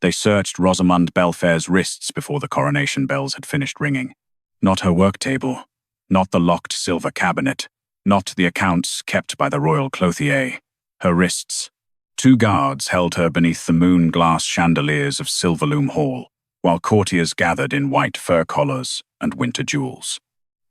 They searched Rosamund Bellfaire's wrists before the coronation bells had finished ringing. Not her work table, not the locked silver cabinet, not the accounts kept by the royal clothier. Her wrists. 2 guards held her beneath the moon-glass chandeliers of Silverloom Hall, while courtiers gathered in white fur collars and winter jewels.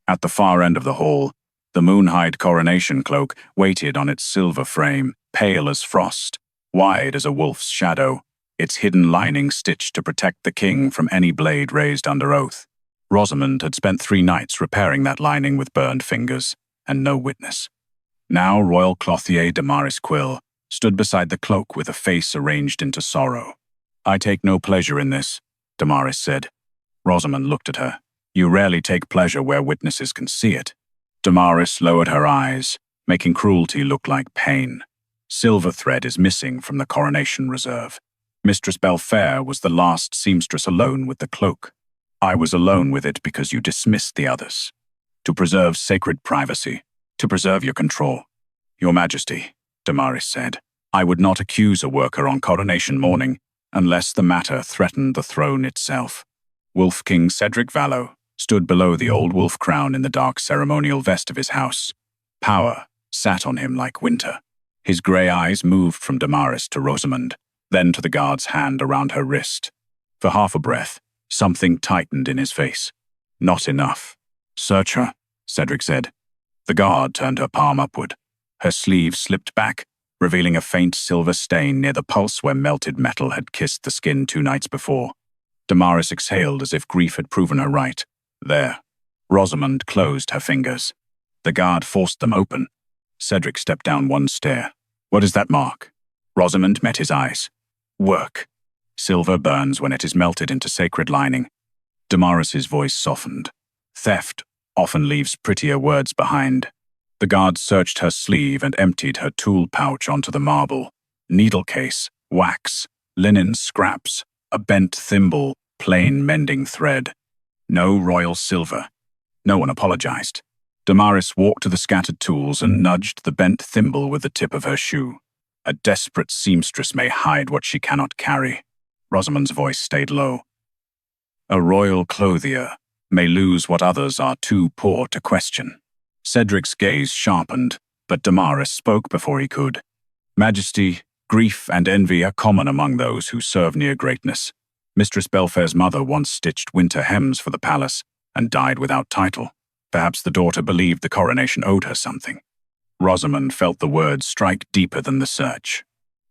At the far end of the hall, the Moonhide Coronation Cloak waited on its silver frame, pale as frost, wide as a wolf's shadow, its hidden lining stitched to protect the king from any blade raised under oath. Rosamund had spent 3 nights repairing that lining with burned fingers, and no witness. Now royal clothier Damaris Quill stood beside the cloak with a face arranged into sorrow. "I take no pleasure in this," Damaris said. Rosamund looked at her. "You rarely take pleasure where witnesses can see it." Damaris lowered her eyes, making cruelty look like pain. "Silver thread is missing from the coronation reserve. Mistress Bellfaire was the last seamstress alone with the cloak. I was alone with it because you dismissed the others. To preserve sacred privacy, to preserve your control. Your Majesty," Damaris said, "I would not accuse a worker on coronation morning unless the matter threatened the throne itself." Wolf King Cedric Vallow stood below the old wolf crown in the dark ceremonial vest of his house. Power sat on him like winter. His grey eyes moved from Damaris to Rosamund, then to the guard's hand around her wrist. For half a breath, something tightened in his face. "Not enough." "Search her," Cedric said. The guard turned her palm upward. Her sleeve slipped back, revealing a faint silver stain near the pulse where melted metal had kissed the skin 2 nights before. Damaris exhaled as if grief had proven her right. "There." Rosamund closed her fingers. The guard forced them open. Cedric stepped down 1 stair. "What is that mark?" Rosamund met his eyes. "Work. Silver burns when it is melted into sacred lining." Damaris's voice softened. "Theft often leaves prettier words behind." The guard searched her sleeve and emptied her tool pouch onto the marble. Needle case, wax, linen scraps, a bent thimble, plain mending thread. No royal silver. No one apologized. Damaris walked to the scattered tools and nudged the bent thimble with the tip of her shoe. "A desperate seamstress may hide what she cannot carry." Rosamund's voice stayed low. "A royal clothier may lose what others are too poor to question." Cedric's gaze sharpened, but Damaris spoke before he could. "Majesty, grief and envy are common among those who serve near greatness. Mistress Bellfaire's mother once stitched winter hems for the palace and died without title. Perhaps the daughter believed the coronation owed her something." Rosamund felt the words strike deeper than the search.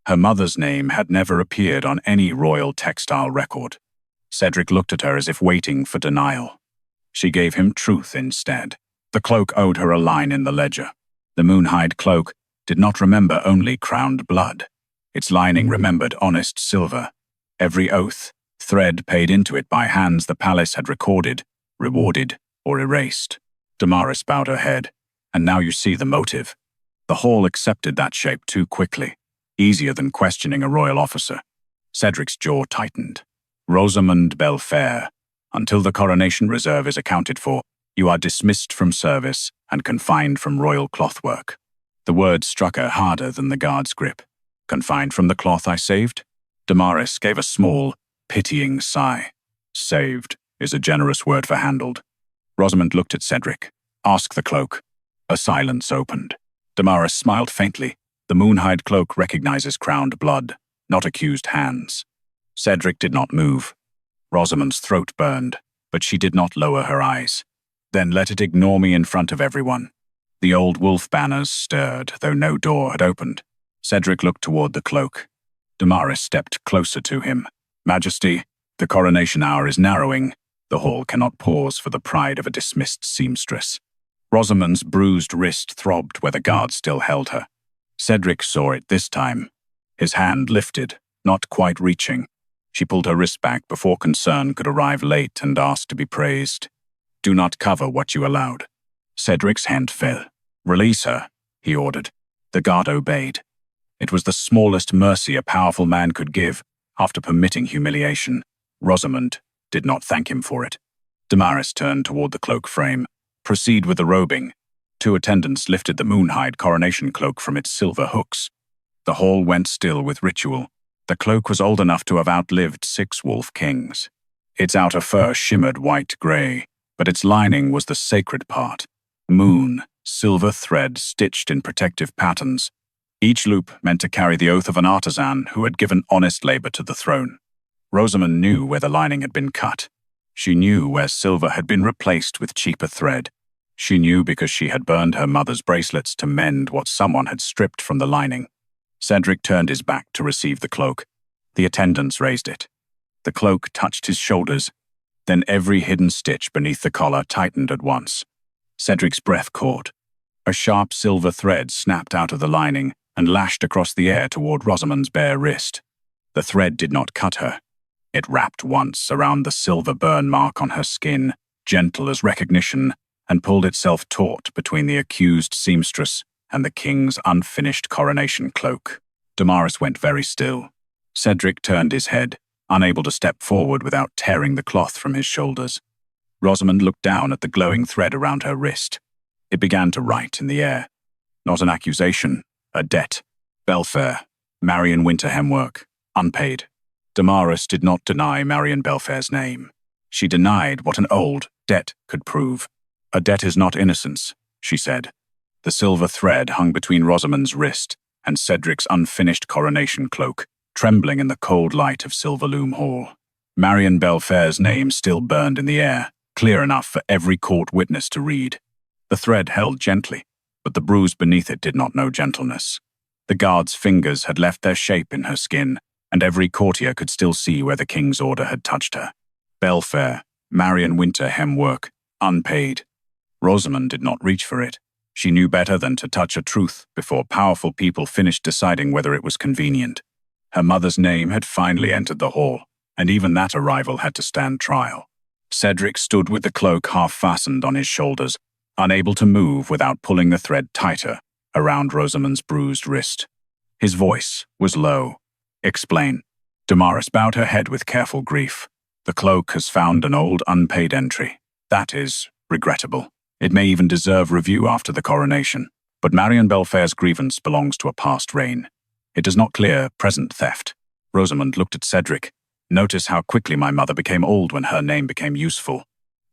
Her mother's name had never appeared on any royal textile record. Cedric looked at her as if waiting for denial. She gave him truth instead. The cloak owed her a line in the ledger. The Moonhide Cloak did not remember only crowned blood. Its lining remembered honest silver. Every oath, thread paid into it by hands the palace had recorded, rewarded, or erased. Damaris bowed her head. "And now you see the motive." The hall accepted that shape too quickly, easier than questioning a royal officer. Cedric's jaw tightened. "Rosamund Bellfaire, until the coronation reserve is accounted for, you are dismissed from service and confined from royal clothwork." The words struck her harder than the guard's grip. "Confined from the cloth I saved?" Damaris gave a small, pitying sigh. "Saved is a generous word for handled." Rosamund looked at Cedric. "Ask the cloak." A silence opened. Damaris smiled faintly. The Moonhide Cloak recognizes crowned blood, not accused hands. Cedric did not move. Rosamund's throat burned, but she did not lower her eyes. "Then let it ignore me in front of everyone." The old wolf banners stirred, though no door had opened. Cedric looked toward the cloak. Damaris stepped closer to him. "Majesty, the coronation hour is narrowing. The hall cannot pause for the pride of a dismissed seamstress." Rosamund's bruised wrist throbbed where the guard still held her. Cedric saw it this time. His hand lifted, not quite reaching. She pulled her wrist back before concern could arrive late and asked to be praised. "Do not cover what you allowed." Cedric's hand fell. "Release her," he ordered. The guard obeyed. It was the smallest mercy a powerful man could give after permitting humiliation. Rosamund did not thank him for it. Damaris turned toward the cloak frame. "Proceed with the robing." 2 attendants lifted the Moonhide Coronation Cloak from its silver hooks. The hall went still with ritual. The cloak was old enough to have outlived 6 wolf kings. Its outer fur shimmered white-gray, but its lining was the sacred part. Moon, silver thread stitched in protective patterns. Each loop meant to carry the oath of an artisan who had given honest labor to the throne. Rosamund knew where the lining had been cut. She knew where silver had been replaced with cheaper thread. She knew because she had burned her mother's bracelets to mend what someone had stripped from the lining. Cedric turned his back to receive the cloak. The attendants raised it. The cloak touched his shoulders. Then every hidden stitch beneath the collar tightened at once. Cedric's breath caught. A sharp silver thread snapped out of the lining and lashed across the air toward Rosamund's bare wrist. The thread did not cut her. It wrapped once around the silver burn mark on her skin, gentle as recognition, and pulled itself taut between the accused seamstress and the king's unfinished coronation cloak. Damaris went very still. Cedric turned his head, unable to step forward without tearing the cloth from his shoulders. Rosamund looked down at the glowing thread around her wrist. It began to write in the air. Not an accusation, a debt. Bellfaire, Marion Winter Hemwork, unpaid. Damaris did not deny Marion Bellfaire's name. She denied what an old debt could prove. A debt is not innocence, she said. The silver thread hung between Rosamund's wrist and Cedric's unfinished coronation cloak, trembling in the cold light of Silverloom Hall. Marion Bellfaire's name still burned in the air, clear enough for every court witness to read. The thread held gently, but the bruise beneath it did not know gentleness. The guard's fingers had left their shape in her skin, and every courtier could still see where the king's order had touched her. Bellfaire, Marion Winter Hemwork, unpaid. Rosamund did not reach for it. She knew better than to touch a truth before powerful people finished deciding whether it was convenient. Her mother's name had finally entered the hall, and even that arrival had to stand trial. Cedric stood with the cloak half-fastened on his shoulders, unable to move without pulling the thread tighter around Rosamund's bruised wrist. His voice was low. Explain. Damaris bowed her head with careful grief. The cloak has found an old unpaid entry. That is regrettable. It may even deserve review after the coronation. But Marion Bellfaire's grievance belongs to a past reign. It does not clear present theft. Rosamund looked at Cedric. Notice how quickly my mother became old when her name became useful.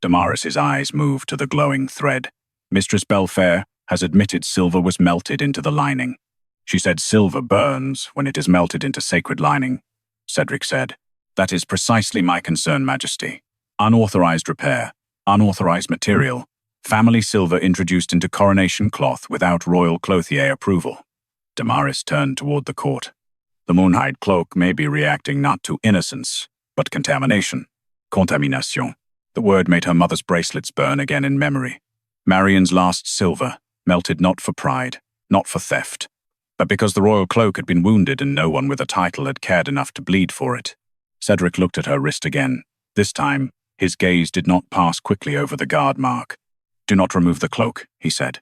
Damaris's eyes moved to the glowing thread. Mistress Bellfaire has admitted silver was melted into the lining. She said silver burns when it is melted into sacred lining. Cedric said, "That is precisely my concern, Majesty. Unauthorized repair, unauthorized material, family silver introduced into coronation cloth without royal clothier approval." Damaris turned toward the court. The Moonhide Cloak may be reacting not to innocence, but contamination. Contamination. The word made her mother's bracelets burn again in memory. Marion's last silver, melted not for pride, not for theft, but because the royal cloak had been wounded and no one with a title had cared enough to bleed for it. Cedric looked at her wrist again. This time, his gaze did not pass quickly over the guard mark. "Do not remove the cloak," he said.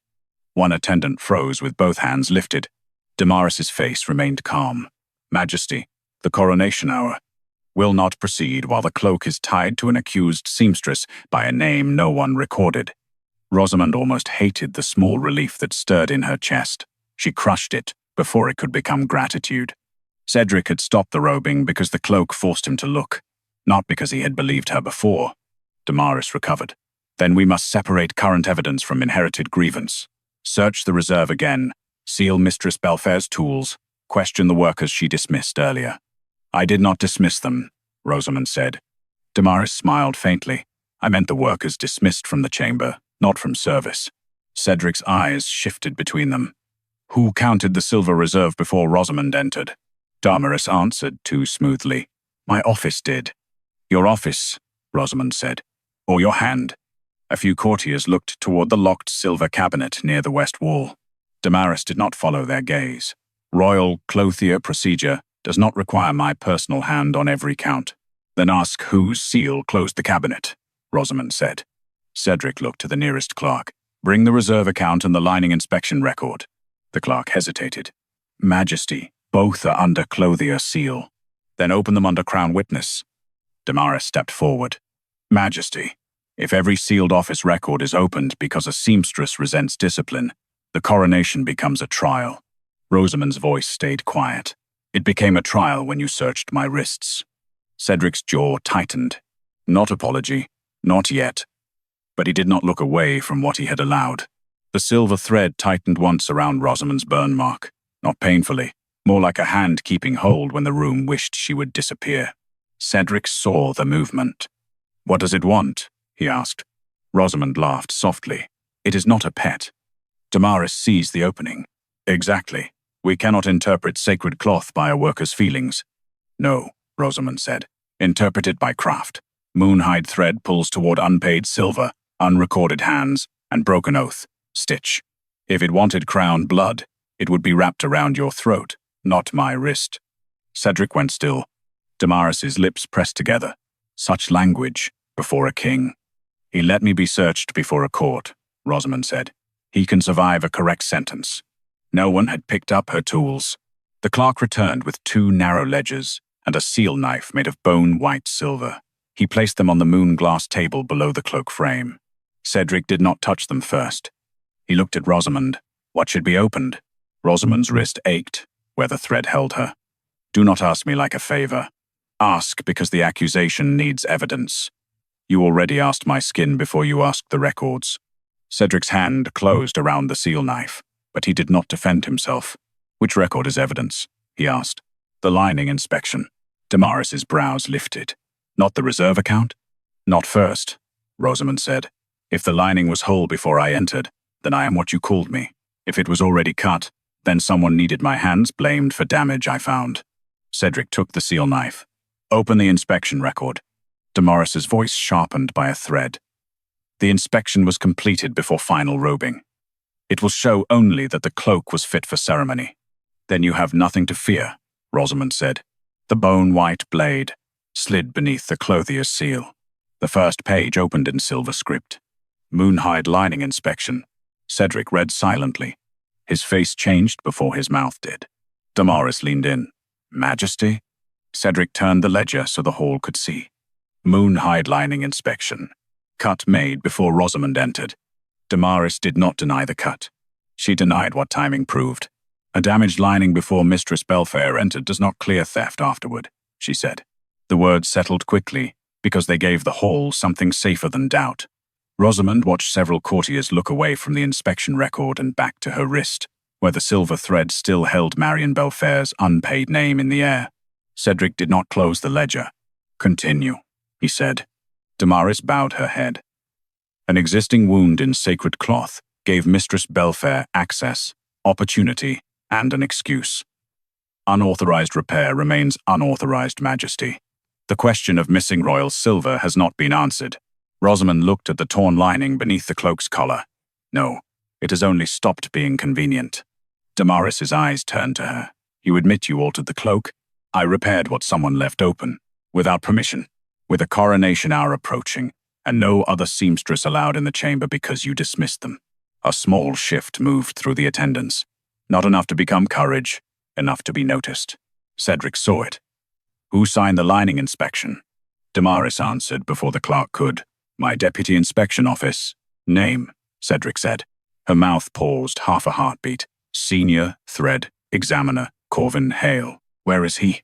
One attendant froze with both hands lifted. Damaris's face remained calm. "Majesty, the coronation hour will not proceed while the cloak is tied to an accused seamstress by a name no one recorded." Rosamund almost hated the small relief that stirred in her chest. She crushed it before it could become gratitude. Cedric had stopped the robing because the cloak forced him to look, not because he had believed her before. Damaris recovered. "Then we must separate current evidence from inherited grievance. Search the reserve again, seal Mistress Bellfaire's tools, question the workers she dismissed earlier." "I did not dismiss them," Rosamund said. Damaris smiled faintly. "I meant the workers dismissed from the chamber, not from service." Cedric's eyes shifted between them. "Who counted the silver reserve before Rosamund entered?" Damaris answered too smoothly. "My office did." "Your office," Rosamund said. "Or your hand." A few courtiers looked toward the locked silver cabinet near the west wall. Damaris did not follow their gaze. "Royal clothier procedure does not require my personal hand on every count." "Then ask whose seal closed the cabinet," Rosamund said. Cedric looked to the nearest clerk. "Bring the reserve account and the lining inspection record." The clerk hesitated. "Majesty, both are under clothier seal." "Then open them under Crown Witness." Damaris stepped forward. "Majesty, if every sealed office record is opened because a seamstress resents discipline, the coronation becomes a trial." Rosamund's voice stayed quiet. It became a trial when you searched my wrists. Cedric's jaw tightened. Not apology, not yet. But he did not look away from what he had allowed. The silver thread tightened once around Rosamund's burn mark, not painfully, more like a hand keeping hold when the room wished she would disappear. Cedric saw the movement. "What does it want?" he asked. Rosamund laughed softly. "It is not a pet." Damaris seized the opening. "Exactly. We cannot interpret sacred cloth by a worker's feelings." "No," Rosamund said. "Interpret it by craft. Moonhide thread pulls toward unpaid silver, unrecorded hands, and broken oath. Stitch. If it wanted crown blood, it would be wrapped around your throat, not my wrist." Cedric went still. Damaris's lips pressed together. Such language, before a king. "He let me be searched before a court," Rosamund said. "He can survive a correct sentence." No one had picked up her tools. The clerk returned with 2 narrow ledgers and a seal knife made of bone-white silver. He placed them on the moon-glass table below the cloak frame. Cedric did not touch them first. He looked at Rosamund. What should be opened? Rosamund's wrist ached, where the thread held her. "Do not ask me like a favor. Ask because the accusation needs evidence. You already asked my skin before you asked the records." Cedric's hand closed around the seal knife, but he did not defend himself. "Which record is evidence?" he asked. "The lining inspection." Damaris's brows lifted. "Not the reserve account?" "Not first," Rosamund said. "If the lining was whole before I entered, then I am what you called me. If it was already cut, then someone needed my hands blamed for damage I found." Cedric took the seal knife. "Open the inspection record." Damaris's voice sharpened by a thread. The inspection was completed before final robing. "It will show only that the cloak was fit for ceremony." "Then you have nothing to fear," Rosamund said. The bone-white blade slid beneath the clothier's seal. The first page opened in silver script. "Moonhide lining inspection." Cedric read silently. His face changed before his mouth did. Damaris leaned in. "Majesty?" Cedric turned the ledger so the hall could see. "Moonhide lining inspection." Cut made before Rosamund entered. Damaris did not deny the cut. She denied what timing proved. "A damaged lining before Mistress Bellfaire entered does not clear theft afterward," she said. The words settled quickly, because they gave the hall something safer than doubt. Rosamund watched several courtiers look away from the inspection record and back to her wrist, where the silver thread still held Marion Bellfaire's unpaid name in the air. Cedric did not close the ledger. "Continue," he said. Damaris bowed her head. "An existing wound in sacred cloth gave Mistress Bellfaire access, opportunity, and an excuse. Unauthorized repair remains unauthorized, Majesty. The question of missing royal silver has not been answered." Rosamund looked at the torn lining beneath the cloak's collar. "No, it has only stopped being convenient." Damaris's eyes turned to her. "You admit you altered the cloak?" "I repaired what someone left open, without permission, with a coronation hour approaching, and no other seamstress allowed in the chamber because you dismissed them." A small shift moved through the attendants. Not enough to become courage, enough to be noticed. Cedric saw it. "Who signed the lining inspection?" Damaris answered before the clerk could. "My deputy inspection office." "Name," Cedric said. Her mouth paused, half a heartbeat. "Senior Thread Examiner Corvin Hale. Where is he?"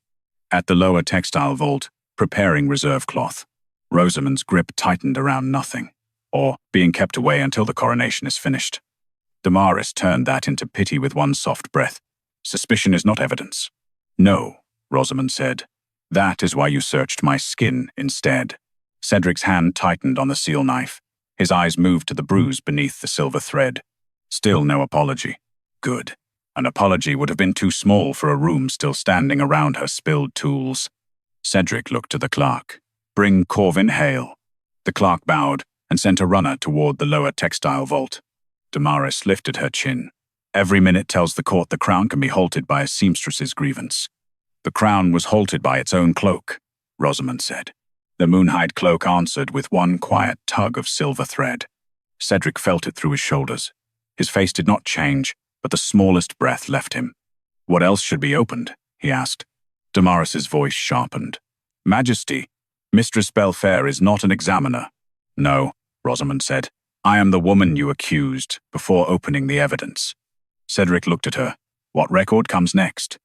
"At the lower textile vault, preparing reserve cloth." Rosamund's grip tightened around nothing, or being kept away until the coronation is finished. Damaris turned that into pity with one soft breath. "Suspicion is not evidence." "No," Rosamund said. "That is why you searched my skin instead." Cedric's hand tightened on the seal knife. His eyes moved to the bruise beneath the silver thread. Still no apology. Good. An apology would have been too small for a room still standing around her spilled tools. Cedric looked to the clerk. "Bring Corvin Hale." The clerk bowed and sent a runner toward the lower textile vault. Damaris lifted her chin. "Every minute tells the court the crown can be halted by a seamstress's grievance." "The crown was halted by its own cloak," Rosamund said. The Moonhide cloak answered with one quiet tug of silver thread. Cedric felt it through his shoulders. His face did not change, but the smallest breath left him. "What else should be opened?" he asked. Damaris's voice sharpened. "Majesty, Mistress Bellfaire is not an examiner." "No," Rosamund said. "I am the woman you accused before opening the evidence." Cedric looked at her. "What record comes next?"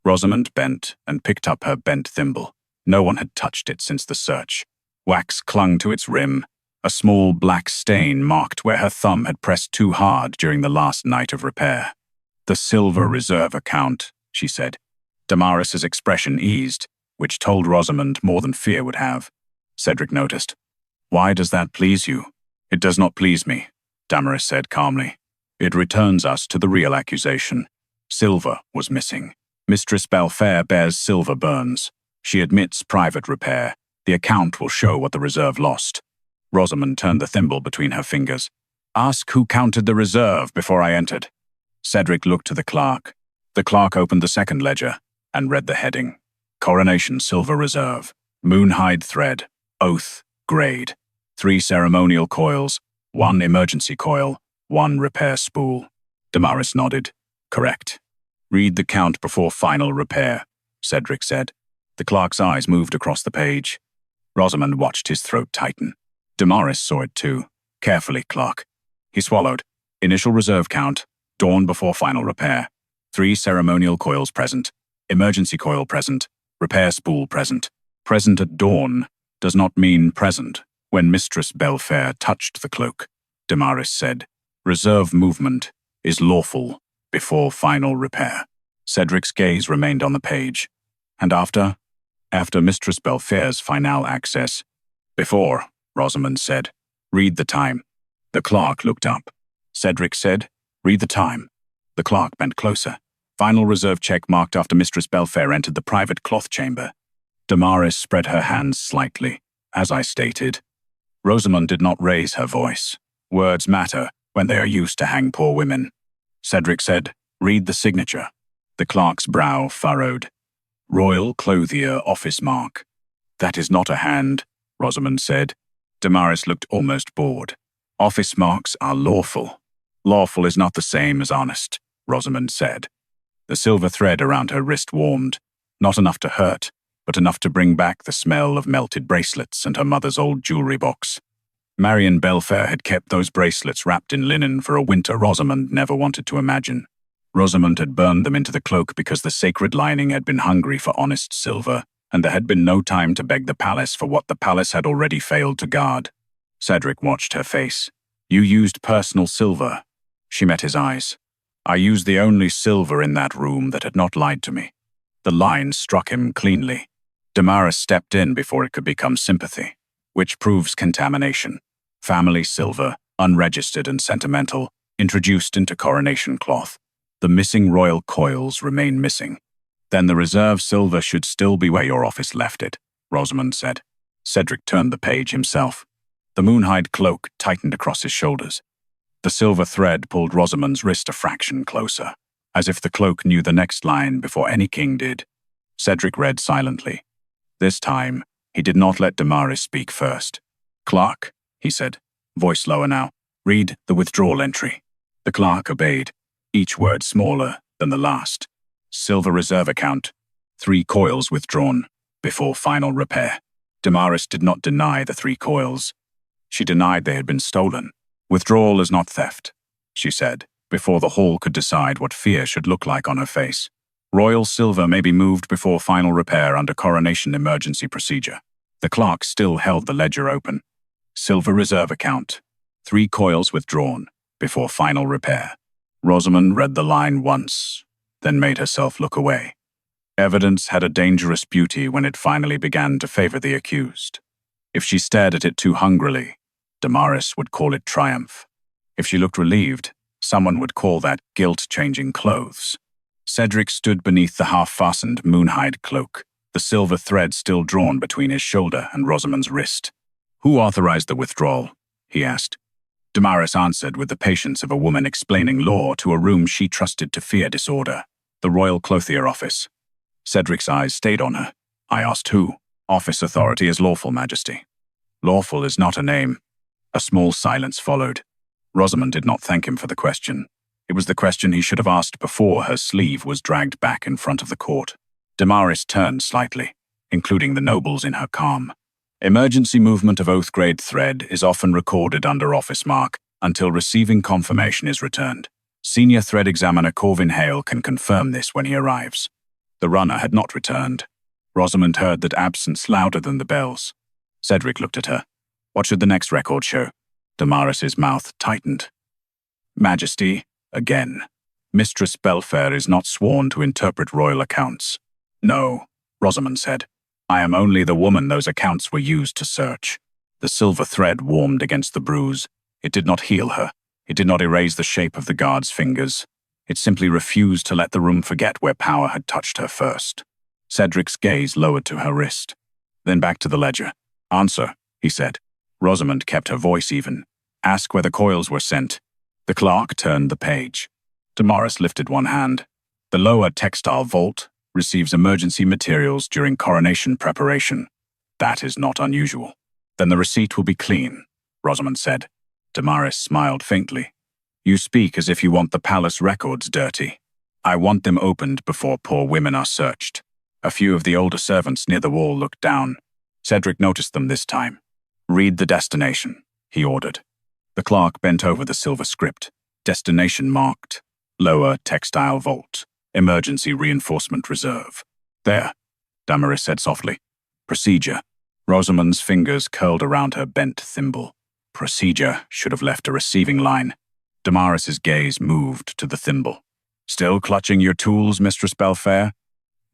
Rosamund bent and picked up her bent thimble. No one had touched it since the search. Wax clung to its rim. A small black stain marked where her thumb had pressed too hard during the last night of repair. "The silver reserve account," she said. Damaris's expression eased, which told Rosamund more than fear would have. Cedric noticed. "Why does that please you?" "It does not please me," Damaris said calmly. "It returns us to the real accusation. Silver was missing. Mistress Bellfaire bears silver burns. She admits private repair. The account will show what the reserve lost." Rosamund turned the thimble between her fingers. "Ask who counted the reserve before I entered." Cedric looked to the clerk. The clerk opened the second ledger and read the heading. Coronation Silver Reserve. Moonhide thread. Oath. Grade. 3 ceremonial coils. 1 emergency coil. 1 repair spool. Damaris nodded. "Correct." "Read the count before final repair," Cedric said. The clerk's eyes moved across the page. Rosamund watched his throat tighten. Damaris saw it too. "Carefully, clerk." He swallowed. "Initial reserve count. Dawn before final repair. 3 ceremonial coils present. Emergency coil present. Repair spool present. Present at dawn does not mean present when Mistress Bellfaire touched the cloak," Damaris said. "Reserve movement is lawful before final repair." Cedric's gaze remained on the page. "And after?" "After Mistress Bellfaire's final access." "Before," Rosamund said. "Read the time." The clerk looked up. Cedric said, "Read the time." The clerk bent closer. Final reserve check marked after Mistress Bellfaire entered the private cloth chamber. Damaris spread her hands slightly. "As I stated." Rosamund did not raise her voice. Words matter when they are used to hang poor women. Cedric said, "Read the signature." The clerk's brow furrowed. "Royal Clothier office mark." "That is not a hand," Rosamund said. Damaris looked almost bored. "Office marks are lawful." "Lawful is not the same as honest," Rosamund said. The silver thread around her wrist warmed, not enough to hurt, but enough to bring back the smell of melted bracelets and her mother's old jewelry box. Marion Bellfaire had kept those bracelets wrapped in linen for a winter Rosamund never wanted to imagine. Rosamund had burned them into the cloak because the sacred lining had been hungry for honest silver, and there had been no time to beg the palace for what the palace had already failed to guard. Cedric watched her face. "You used personal silver." She met his eyes. "I used the only silver in that room that had not lied to me." The line struck him cleanly. Damaris stepped in before it could become sympathy, which proves contamination. Family silver, unregistered and sentimental, introduced into coronation cloth. The missing royal coils remain missing. "Then the reserve silver should still be where your office left it," Rosamund said. Cedric turned the page himself. The Moonhide cloak tightened across his shoulders. The silver thread pulled Rosamund's wrist a fraction closer, as if the cloak knew the next line before any king did. Cedric read silently. This time, he did not let Damaris speak first. "Clerk," he said, voice lower now, "read the withdrawal entry." The clerk obeyed, each word smaller than the last. "Silver reserve account. 3 coils withdrawn before final repair." Damaris did not deny the 3 coils. She denied they had been stolen. "Withdrawal is not theft," she said, before the hall could decide what fear should look like on her face. "Royal silver may be moved before final repair under coronation emergency procedure." The clerk still held the ledger open. "Silver reserve account. 3 coils withdrawn before final repair." Rosamund read the line once, then made herself look away. Evidence had a dangerous beauty when it finally began to favor the accused. If she stared at it too hungrily, Damaris would call it triumph. If she looked relieved, someone would call that guilt-changing clothes. Cedric stood beneath the half-fastened Moonhide cloak, the silver thread still drawn between his shoulder and Rosamund's wrist. "Who authorized the withdrawal?" he asked. Damaris answered with the patience of a woman explaining law to a room she trusted to fear disorder. "The Royal Clothier Office." Cedric's eyes stayed on her. "I asked who." "Office authority is lawful, Majesty." "Lawful is not a name." A small silence followed. Rosamund did not thank him for the question. It was the question he should have asked before her sleeve was dragged back in front of the court. Damaris turned slightly, including the nobles in her calm. "Emergency movement of oath-grade thread is often recorded under office mark until receiving confirmation is returned. Senior thread examiner Corvin Hale can confirm this when he arrives." The runner had not returned. Rosamund heard that absence louder than the bells. Cedric looked at her. What should the next record show? Damaris's mouth tightened. Majesty, again. Mistress Bellfaire is not sworn to interpret royal accounts. No, Rosamund said. I am only the woman those accounts were used to search. The silver thread warmed against the bruise. It did not heal her. It did not erase the shape of the guard's fingers. It simply refused to let the room forget where power had touched her first. Cedric's gaze lowered to her wrist. Then back to the ledger. Answer, he said. Rosamund kept her voice even. Ask where the coils were sent. The clerk turned the page. Damaris lifted one hand. The lower textile vault receives emergency materials during coronation preparation. That is not unusual. Then the receipt will be clean, Rosamund said. Damaris smiled faintly. You speak as if you want the palace records dirty. I want them opened before poor women are searched. A few of the older servants near the wall looked down. Cedric noticed them this time. Read the destination, he ordered. The clerk bent over the silver script. Destination marked. Lower textile vault. Emergency reinforcement reserve. There, Damaris said softly. Procedure. Rosamund's fingers curled around her bent thimble. Procedure should have left a receiving line. Damaris's gaze moved to the thimble. Still clutching your tools, Mistress Bellfaire?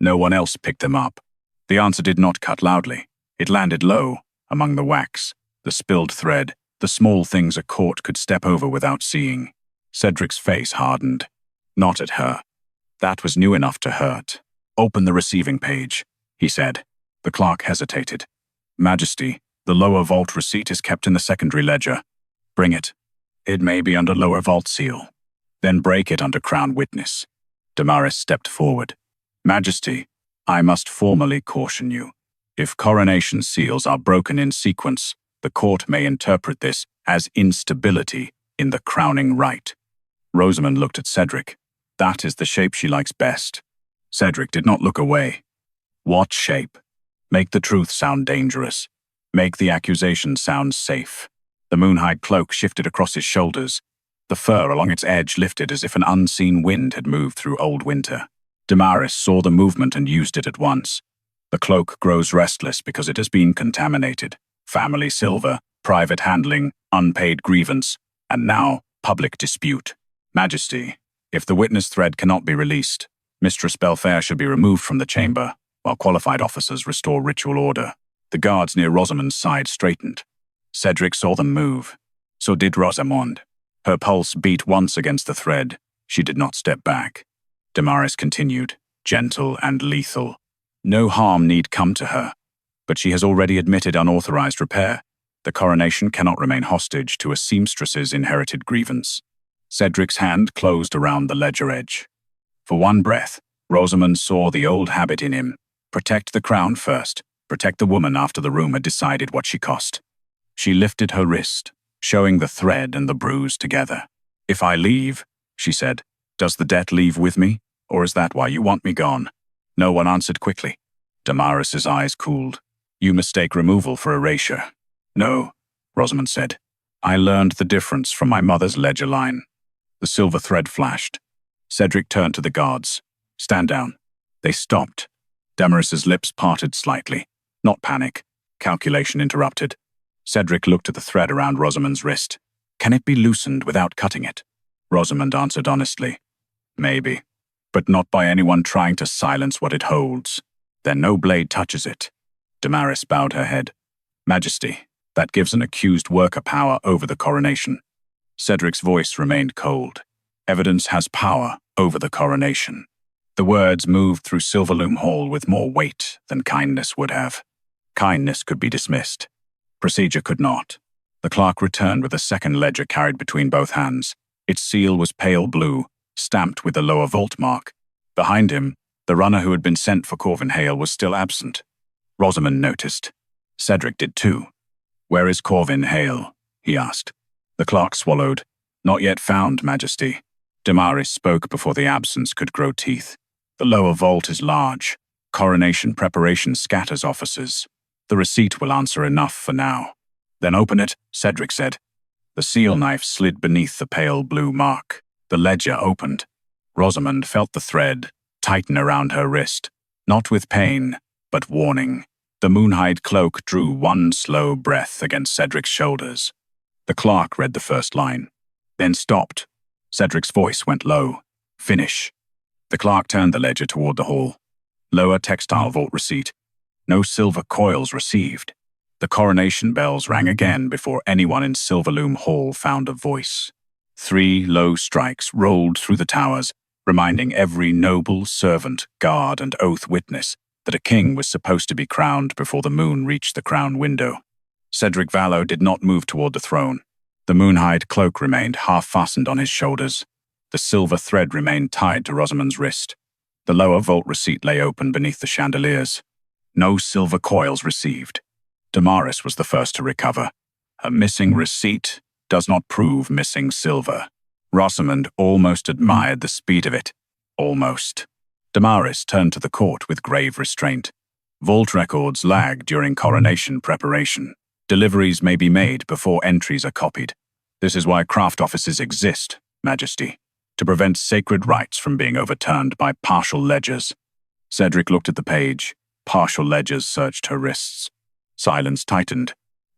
No one else picked them up. The answer did not cut loudly. It landed low, among the wax, the spilled thread, the small things a court could step over without seeing. Cedric's face hardened. Not at her. That was new enough to hurt. Open the receiving page, he said. The clerk hesitated. Majesty, the lower vault receipt is kept in the secondary ledger. Bring it. It may be under lower vault seal. Then break it under crown witness. Damaris stepped forward. Majesty, I must formally caution you. If coronation seals are broken in sequence, the court may interpret this as instability in the crowning rite. Rosamund looked at Cedric. That is the shape she likes best. Cedric did not look away. What shape? Make the truth sound dangerous. Make the accusation sound safe. The Moonhide Cloak shifted across his shoulders. The fur along its edge lifted as if an unseen wind had moved through old winter. Damaris saw the movement and used it at once. The cloak grows restless because it has been contaminated. Family silver, private handling, unpaid grievance, and now public dispute. Majesty, if the witness thread cannot be released, Mistress Bellfaire should be removed from the chamber, while qualified officers restore ritual order. The guards near Rosamund's side straightened. Cedric saw them move. So did Rosamund. Her pulse beat once against the thread. She did not step back. Damaris continued, gentle and lethal. No harm need come to her, but she has already admitted unauthorized repair. The coronation cannot remain hostage to a seamstress's inherited grievance. Cedric's hand closed around the ledger edge. For one breath, Rosamund saw the old habit in him. Protect the crown first, protect the woman after the room had decided what she cost. She lifted her wrist, showing the thread and the bruise together. If I leave, she said, does the debt leave with me, or is that why you want me gone? No one answered quickly. Damaris's eyes cooled. You mistake removal for erasure. No, Rosamund said. I learned the difference from my mother's ledger line. The silver thread flashed. Cedric turned to the guards. Stand down. They stopped. Damaris's lips parted slightly. Not panic. Calculation interrupted. Cedric looked at the thread around Rosamund's wrist. Can it be loosened without cutting it? Rosamund answered honestly. Maybe, but not by anyone trying to silence what it holds. Then no blade touches it. Damaris bowed her head. Majesty, that gives an accused worker power over the coronation. Cedric's voice remained cold. Evidence has power over the coronation. The words moved through Silverloom Hall with more weight than kindness would have. Kindness could be dismissed. Procedure could not. The clerk returned with a second ledger carried between both hands. Its seal was pale blue, stamped with the lower vault mark. Behind him, the runner who had been sent for Corvin Hale was still absent. Rosamund noticed. Cedric did too. Where is Corvin Hale? He asked. The clerk swallowed. Not yet found, Majesty. Damaris spoke before the absence could grow teeth. The lower vault is large. Coronation preparation scatters officers. The receipt will answer enough for now. Then open it, Cedric said. The seal knife slid beneath the pale blue mark. The ledger opened. Rosamund felt the thread tighten around her wrist. Not with pain, but warning. The Moonhide Cloak drew one slow breath against Cedric's shoulders. The clerk read the first line, then stopped. Cedric's voice went low. Finish. The clerk turned the ledger toward the hall. Lower textile vault receipt. No silver coils received. The coronation bells rang again before anyone in Silverloom Hall found a voice. 3 low strikes rolled through the towers, reminding every noble, servant, guard, and oath witness that a king was supposed to be crowned before the moon reached the crown window. Cedric Vallow did not move toward the throne. The Moonhide Cloak remained half-fastened on his shoulders. The silver thread remained tied to Rosamund's wrist. The lower vault receipt lay open beneath the chandeliers. No silver coils received. Damaris was the first to recover. A missing receipt does not prove missing silver. Rosamund almost admired the speed of it. Almost. Damaris turned to the court with grave restraint. Vault records lag during coronation preparation. Deliveries may be made before entries are copied. This is why craft offices exist, Majesty, to prevent sacred rights from being overturned by partial ledgers. Cedric looked at the page. Partial ledgers searched her wrists. Silence tightened.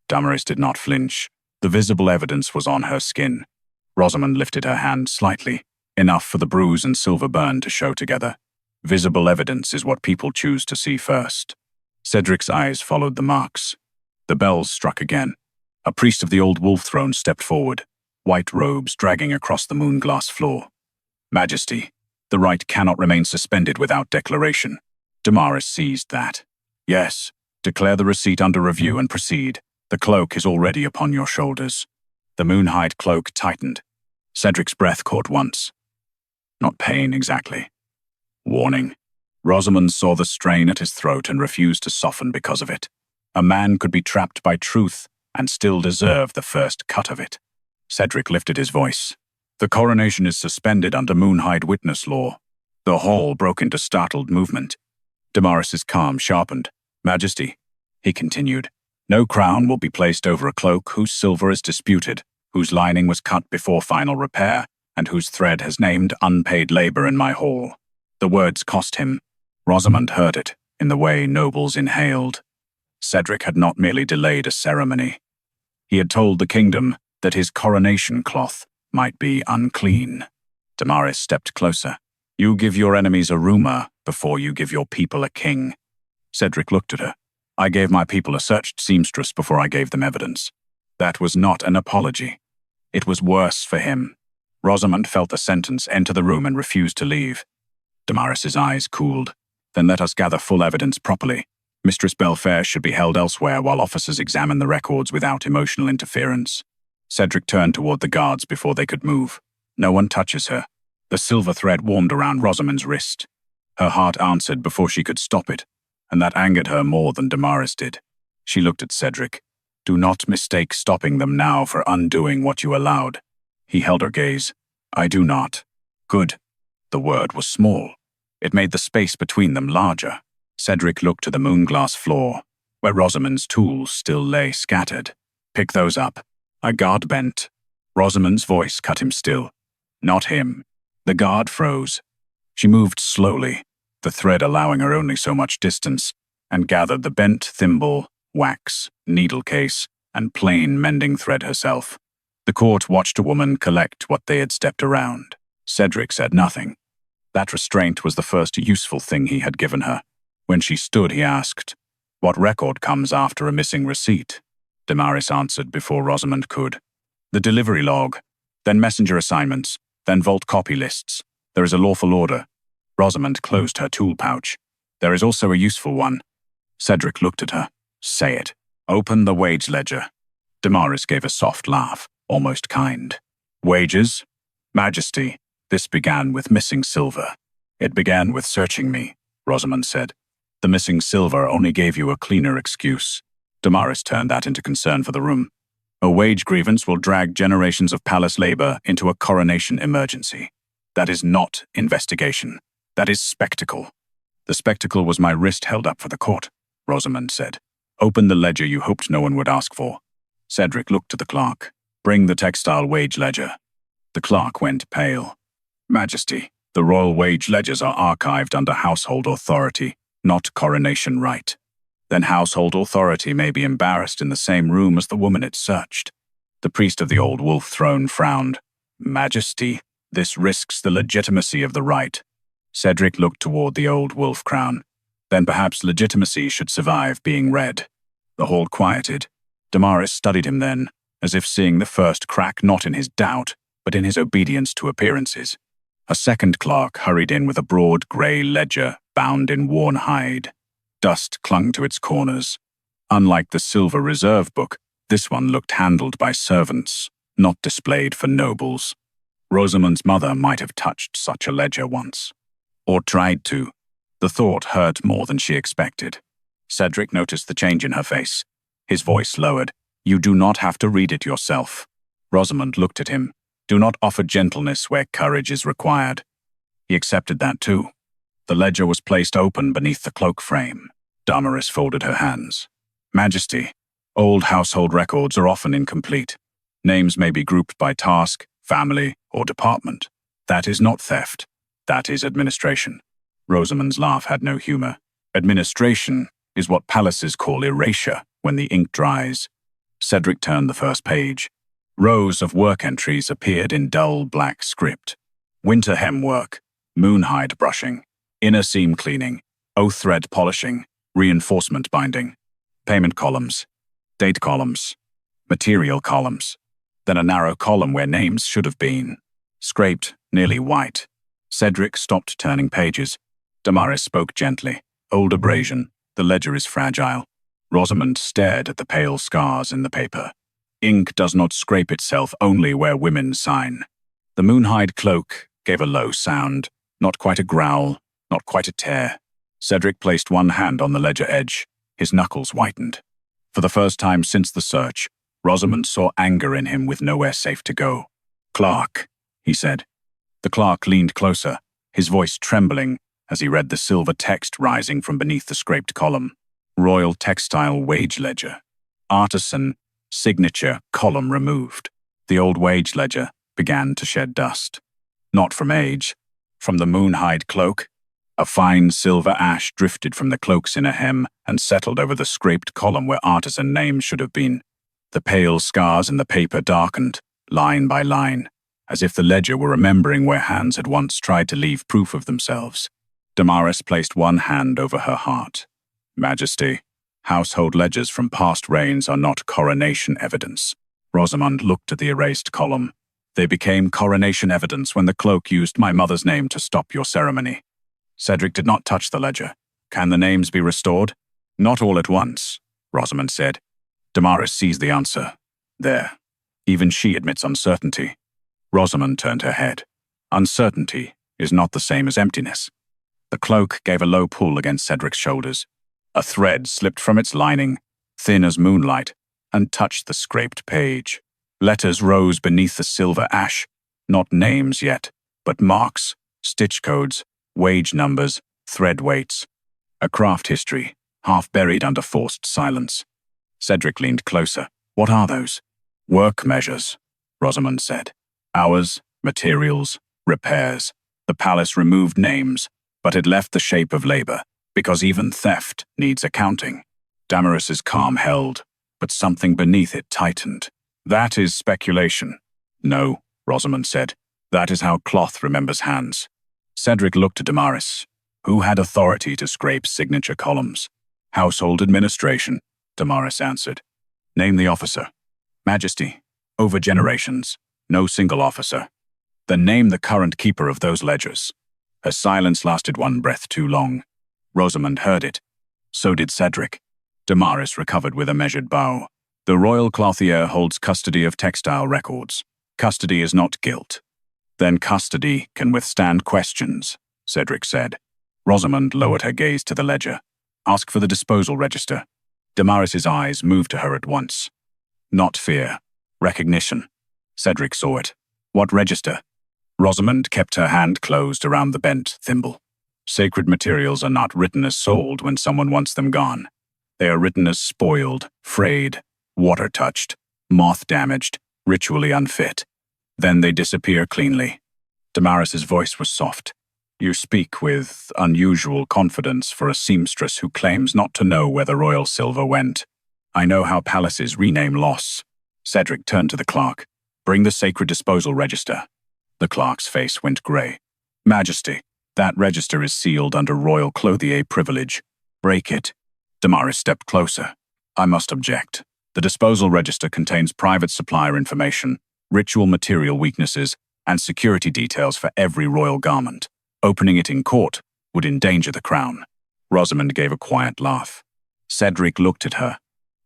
Damaris did not flinch. The visible evidence was on her skin. Rosamund lifted her hand slightly, enough for the bruise and silver burn to show together. Visible evidence is what people choose to see first. Cedric's eyes followed the marks. The bells struck again. A priest of the old wolf throne stepped forward, white robes dragging across the moonglass floor. Majesty, the right cannot remain suspended without declaration. Damaris seized that. Yes, declare the receipt under review and proceed. The cloak is already upon your shoulders. The Moonhide Cloak tightened. Cedric's breath caught once. Not pain, exactly. Warning. Rosamund saw the strain at his throat and refused to soften because of it. A man could be trapped by truth and still deserve the first cut of it. Cedric lifted his voice. The coronation is suspended under Moonhide witness law. The hall broke into startled movement. Damaris's calm sharpened. Majesty, he continued, no crown will be placed over a cloak whose silver is disputed, whose lining was cut before final repair, and whose thread has named unpaid labor in my hall. The words cost him. Rosamund heard it, in the way nobles inhaled. Cedric had not merely delayed a ceremony. He had told the kingdom that his coronation cloth might be unclean. Damaris stepped closer. You give your enemies a rumor before you give your people a king. Cedric looked at her. I gave my people a searched seamstress before I gave them evidence. That was not an apology. It was worse for him. Rosamund felt the sentence enter the room and refused to leave. Damaris's eyes cooled. Then let us gather full evidence properly. Mistress Bellfaire should be held elsewhere while officers examine the records without emotional interference. Cedric turned toward the guards before they could move. No one touches her. The silver thread warmed around Rosamund's wrist. Her heart answered before she could stop it, and that angered her more than Damaris did. She looked at Cedric. Do not mistake stopping them now for undoing what you allowed. He held her gaze. I do not. Good. The word was small. It made the space between them larger. Cedric looked to the moonglass floor, where Rosamund's tools still lay scattered. Pick those up. A guard bent. Rosamund's voice cut him still. Not him. The guard froze. She moved slowly, the thread allowing her only so much distance, and gathered the bent thimble, wax, needle case, and plain mending thread herself. The court watched a woman collect what they had stepped around. Cedric said nothing. That restraint was the first useful thing he had given her. When she stood, he asked, what record comes after a missing receipt? Damaris answered before Rosamund could. The delivery log, then messenger assignments, then vault copy lists. There is a lawful order. Rosamund closed her tool pouch. There is also a useful one. Cedric looked at her. Say it. Open the wage ledger. Damaris gave a soft laugh, almost kind. Wages? Majesty, this began with missing silver. It began with searching me, Rosamund said. The missing silver only gave you a cleaner excuse. Damaris turned that into concern for the room. A wage grievance will drag generations of palace labor into a coronation emergency. That is not investigation. That is spectacle. The spectacle was my wrist held up for the court, Rosamund said. Open the ledger you hoped no one would ask for. Cedric looked to the clerk. Bring the textile wage ledger. The clerk went pale. Majesty, the royal wage ledgers are archived under household authority, not coronation right. Then household authority may be embarrassed in the same room as the woman it searched. The priest of the old wolf throne frowned. Majesty, this risks the legitimacy of the right. Cedric looked toward the old wolf crown. Then perhaps legitimacy should survive being read. The hall quieted. Damaris studied him then, as if seeing the first crack not in his doubt, but in his obedience to appearances. A second clerk hurried in with a broad grey ledger bound in worn hide. Dust clung to its corners. Unlike the silver reserve book, this one looked handled by servants, not displayed for nobles. Rosamund's mother might have touched such a ledger once. Or tried to. The thought hurt more than she expected. Cedric noticed the change in her face. His voice lowered. You do not have to read it yourself. Rosamund looked at him. Do not offer gentleness where courage is required. He accepted that too. The ledger was placed open beneath the cloak frame. Damaris folded her hands. Majesty, old household records are often incomplete. Names may be grouped by task, family, or department. That is not theft. That is administration. Rosamund's laugh had no humor. Administration is what palaces call erasure when the ink dries. Cedric turned the first page. Rows of work entries appeared in dull black script. Winter hem work, moonhide brushing, inner seam cleaning, O-thread polishing, reinforcement binding, payment columns, date columns, material columns, then a narrow column where names should have been. Scraped, nearly white. Cedric stopped turning pages. Damaris spoke gently. Old abrasion. The ledger is fragile. Rosamund stared at the pale scars in the paper. Ink does not scrape itself only where women sign. The Moonhide Cloak gave a low sound. Not quite a growl, not quite a tear. Cedric placed one hand on the ledger edge. His knuckles whitened. For the first time since the search, Rosamund saw anger in him with nowhere safe to go. Clerk, he said. The clerk leaned closer, his voice trembling as he read the silver text rising from beneath the scraped column. Royal Textile Wage Ledger. Artisan, signature, column removed. The old wage ledger began to shed dust. Not from age, from the Moonhide Cloak. A fine silver ash drifted from the cloak's inner hem and settled over the scraped column where artisan names should have been. The pale scars in the paper darkened, line by line, as if the ledger were remembering where hands had once tried to leave proof of themselves. Damaris placed one hand over her heart. Majesty, household ledgers from past reigns are not coronation evidence. Rosamund looked at the erased column. They became coronation evidence when the cloak used my mother's name to stop your ceremony. Cedric did not touch the ledger. Can the names be restored? Not all at once, Rosamund said. Damaris seized the answer. There. Even she admits uncertainty. Rosamund turned her head. Uncertainty is not the same as emptiness. The cloak gave a low pull against Cedric's shoulders. A thread slipped from its lining, thin as moonlight, and touched the scraped page. Letters rose beneath the silver ash, not names yet, but marks, stitch codes, wage numbers, thread weights. A craft history, half buried under forced silence. Cedric leaned closer. What are those? Work measures, Rosamund said. Hours, materials, repairs. The palace removed names, but it left the shape of labor, because even theft needs accounting. Damaris's calm held, but something beneath it tightened. That is speculation. No, Rosamund said. That is how cloth remembers hands. Cedric looked at Damaris. Who had authority to scrape signature columns? Household administration, Damaris answered. Name the officer. Majesty. Over generations. No single officer. Then name the current keeper of those ledgers. Her silence lasted one breath too long. Rosamund heard it. So did Cedric. Damaris recovered with a measured bow. The royal clothier holds custody of textile records. Custody is not guilt. Then custody can withstand questions, Cedric said. Rosamund lowered her gaze to the ledger. Ask for the disposal register. Damaris's eyes moved to her at once. Not fear. Recognition. Cedric saw it. What register? Rosamund kept her hand closed around the bent thimble. Sacred materials are not written as sold when someone wants them gone. They are written as spoiled, frayed, water-touched, moth-damaged, ritually unfit. Then they disappear cleanly. Damaris's voice was soft. You speak with unusual confidence for a seamstress who claims not to know where the royal silver went. I know how palaces rename loss. Cedric turned to the clerk. Bring the sacred disposal register. The clerk's face went grey. Majesty, that register is sealed under royal clothier privilege. Break it. Damaris stepped closer. I must object. The disposal register contains private supplier information, ritual material weaknesses, and security details for every royal garment. Opening it in court would endanger the crown. Rosamund gave a quiet laugh. Cedric looked at her.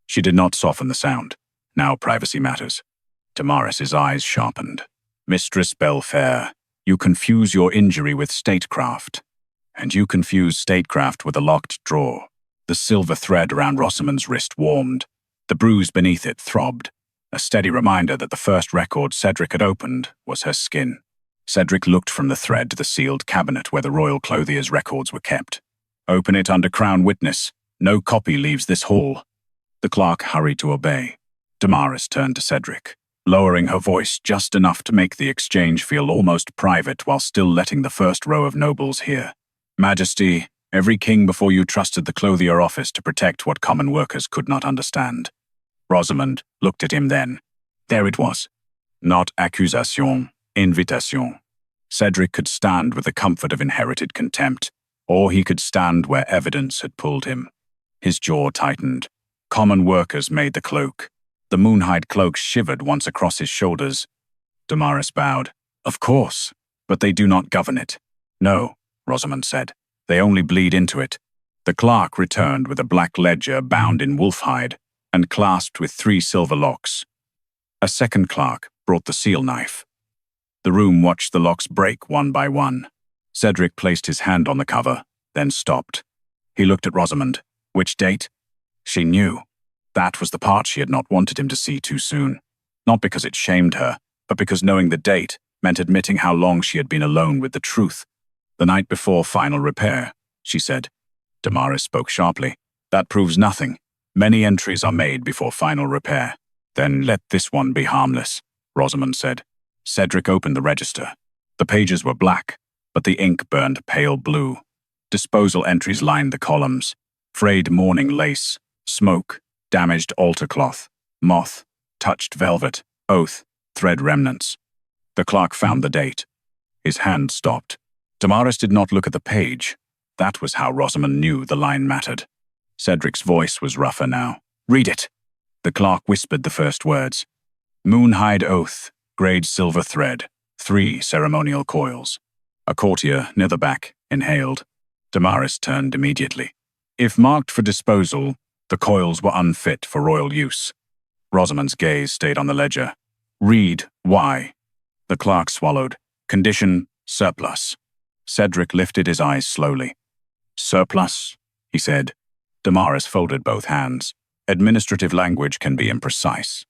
She did not soften the sound. Now privacy matters. Damaris's eyes sharpened. Mistress Bellfaire, you confuse your injury with statecraft. And you confuse statecraft with a locked drawer. The silver thread around Rosamund's wrist warmed. The bruise beneath it throbbed. A steady reminder that the first record Cedric had opened was her skin. Cedric looked from the thread to the sealed cabinet where the royal clothier's records were kept. Open it under crown witness. No copy leaves this hall. The clerk hurried to obey. Damaris turned to Cedric, lowering her voice just enough to make the exchange feel almost private while still letting the first row of nobles hear. Majesty, every king before you trusted the clothier office to protect what common workers could not understand. Rosamund looked at him then. There it was. Not accusation, invitation. Cedric could stand with the comfort of inherited contempt, or he could stand where evidence had pulled him. His jaw tightened. Common workers made the cloak. The Moonhide Cloak shivered once across his shoulders. Damaris bowed. Of course, but they do not govern it. No, Rosamund said. They only bleed into it. The clerk returned with a black ledger bound in wolf hide and clasped with 3 silver locks. A second clerk brought the seal knife. The room watched the locks break one by one. Cedric placed his hand on the cover, then stopped. He looked at Rosamund. Which date? She knew. That was the part she had not wanted him to see too soon. Not because it shamed her, but because knowing the date meant admitting how long she had been alone with the truth. The night before final repair, she said. Damaris spoke sharply. That proves nothing. Many entries are made before final repair. Then let this one be harmless, Rosamund said. Cedric opened the register. The pages were black, but the ink burned pale blue. Disposal entries lined the columns. Frayed mourning lace, smoke, damaged altar cloth, moth, touched velvet, oath, thread remnants. The clerk found the date. His hand stopped. Damaris did not look at the page. That was how Rosamund knew the line mattered. Cedric's voice was rougher now. Read it. The clerk whispered the first words. Moonhide oath, grade silver thread, 3 ceremonial coils. A courtier near the back inhaled. Damaris turned immediately. If marked for disposal, the coils were unfit for royal use. Rosamund's gaze stayed on the ledger. Read why. The clerk swallowed. Condition, surplus. Cedric lifted his eyes slowly. Surplus, he said. Damaris folded both hands. Administrative language can be imprecise.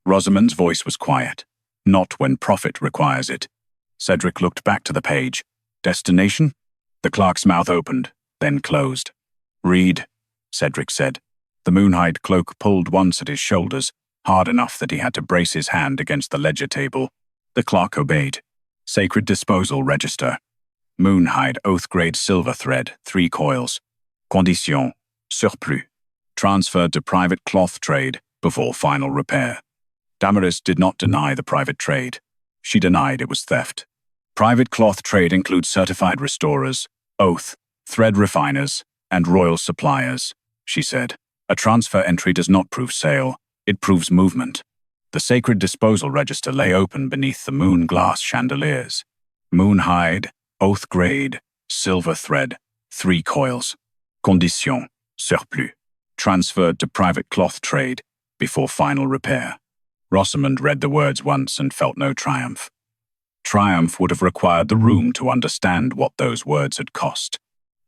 Rosamund's voice was quiet. Not when profit requires it. Cedric looked back to the page. Destination? The clerk's mouth opened, then closed. Read, Cedric said. The Moonhide Cloak pulled once at his shoulders, hard enough that he had to brace his hand against the ledger table. The clerk obeyed. Sacred disposal register. Moonhide oath grade silver thread, 3 coils. Condition, surplus. Transferred to private cloth trade before final repair. Damaris did not deny the private trade. She denied it was theft. Private cloth trade includes certified restorers, oath, thread refiners, and royal suppliers, she said. A transfer entry does not prove sale, it proves movement. The sacred disposal register lay open beneath the moon glass chandeliers. Moonhide, oath grade, silver thread, 3 coils. Condition, surplus. Transferred to private cloth trade before final repair. Rosamund read the words once and felt no triumph. Triumph would have required the room to understand what those words had cost.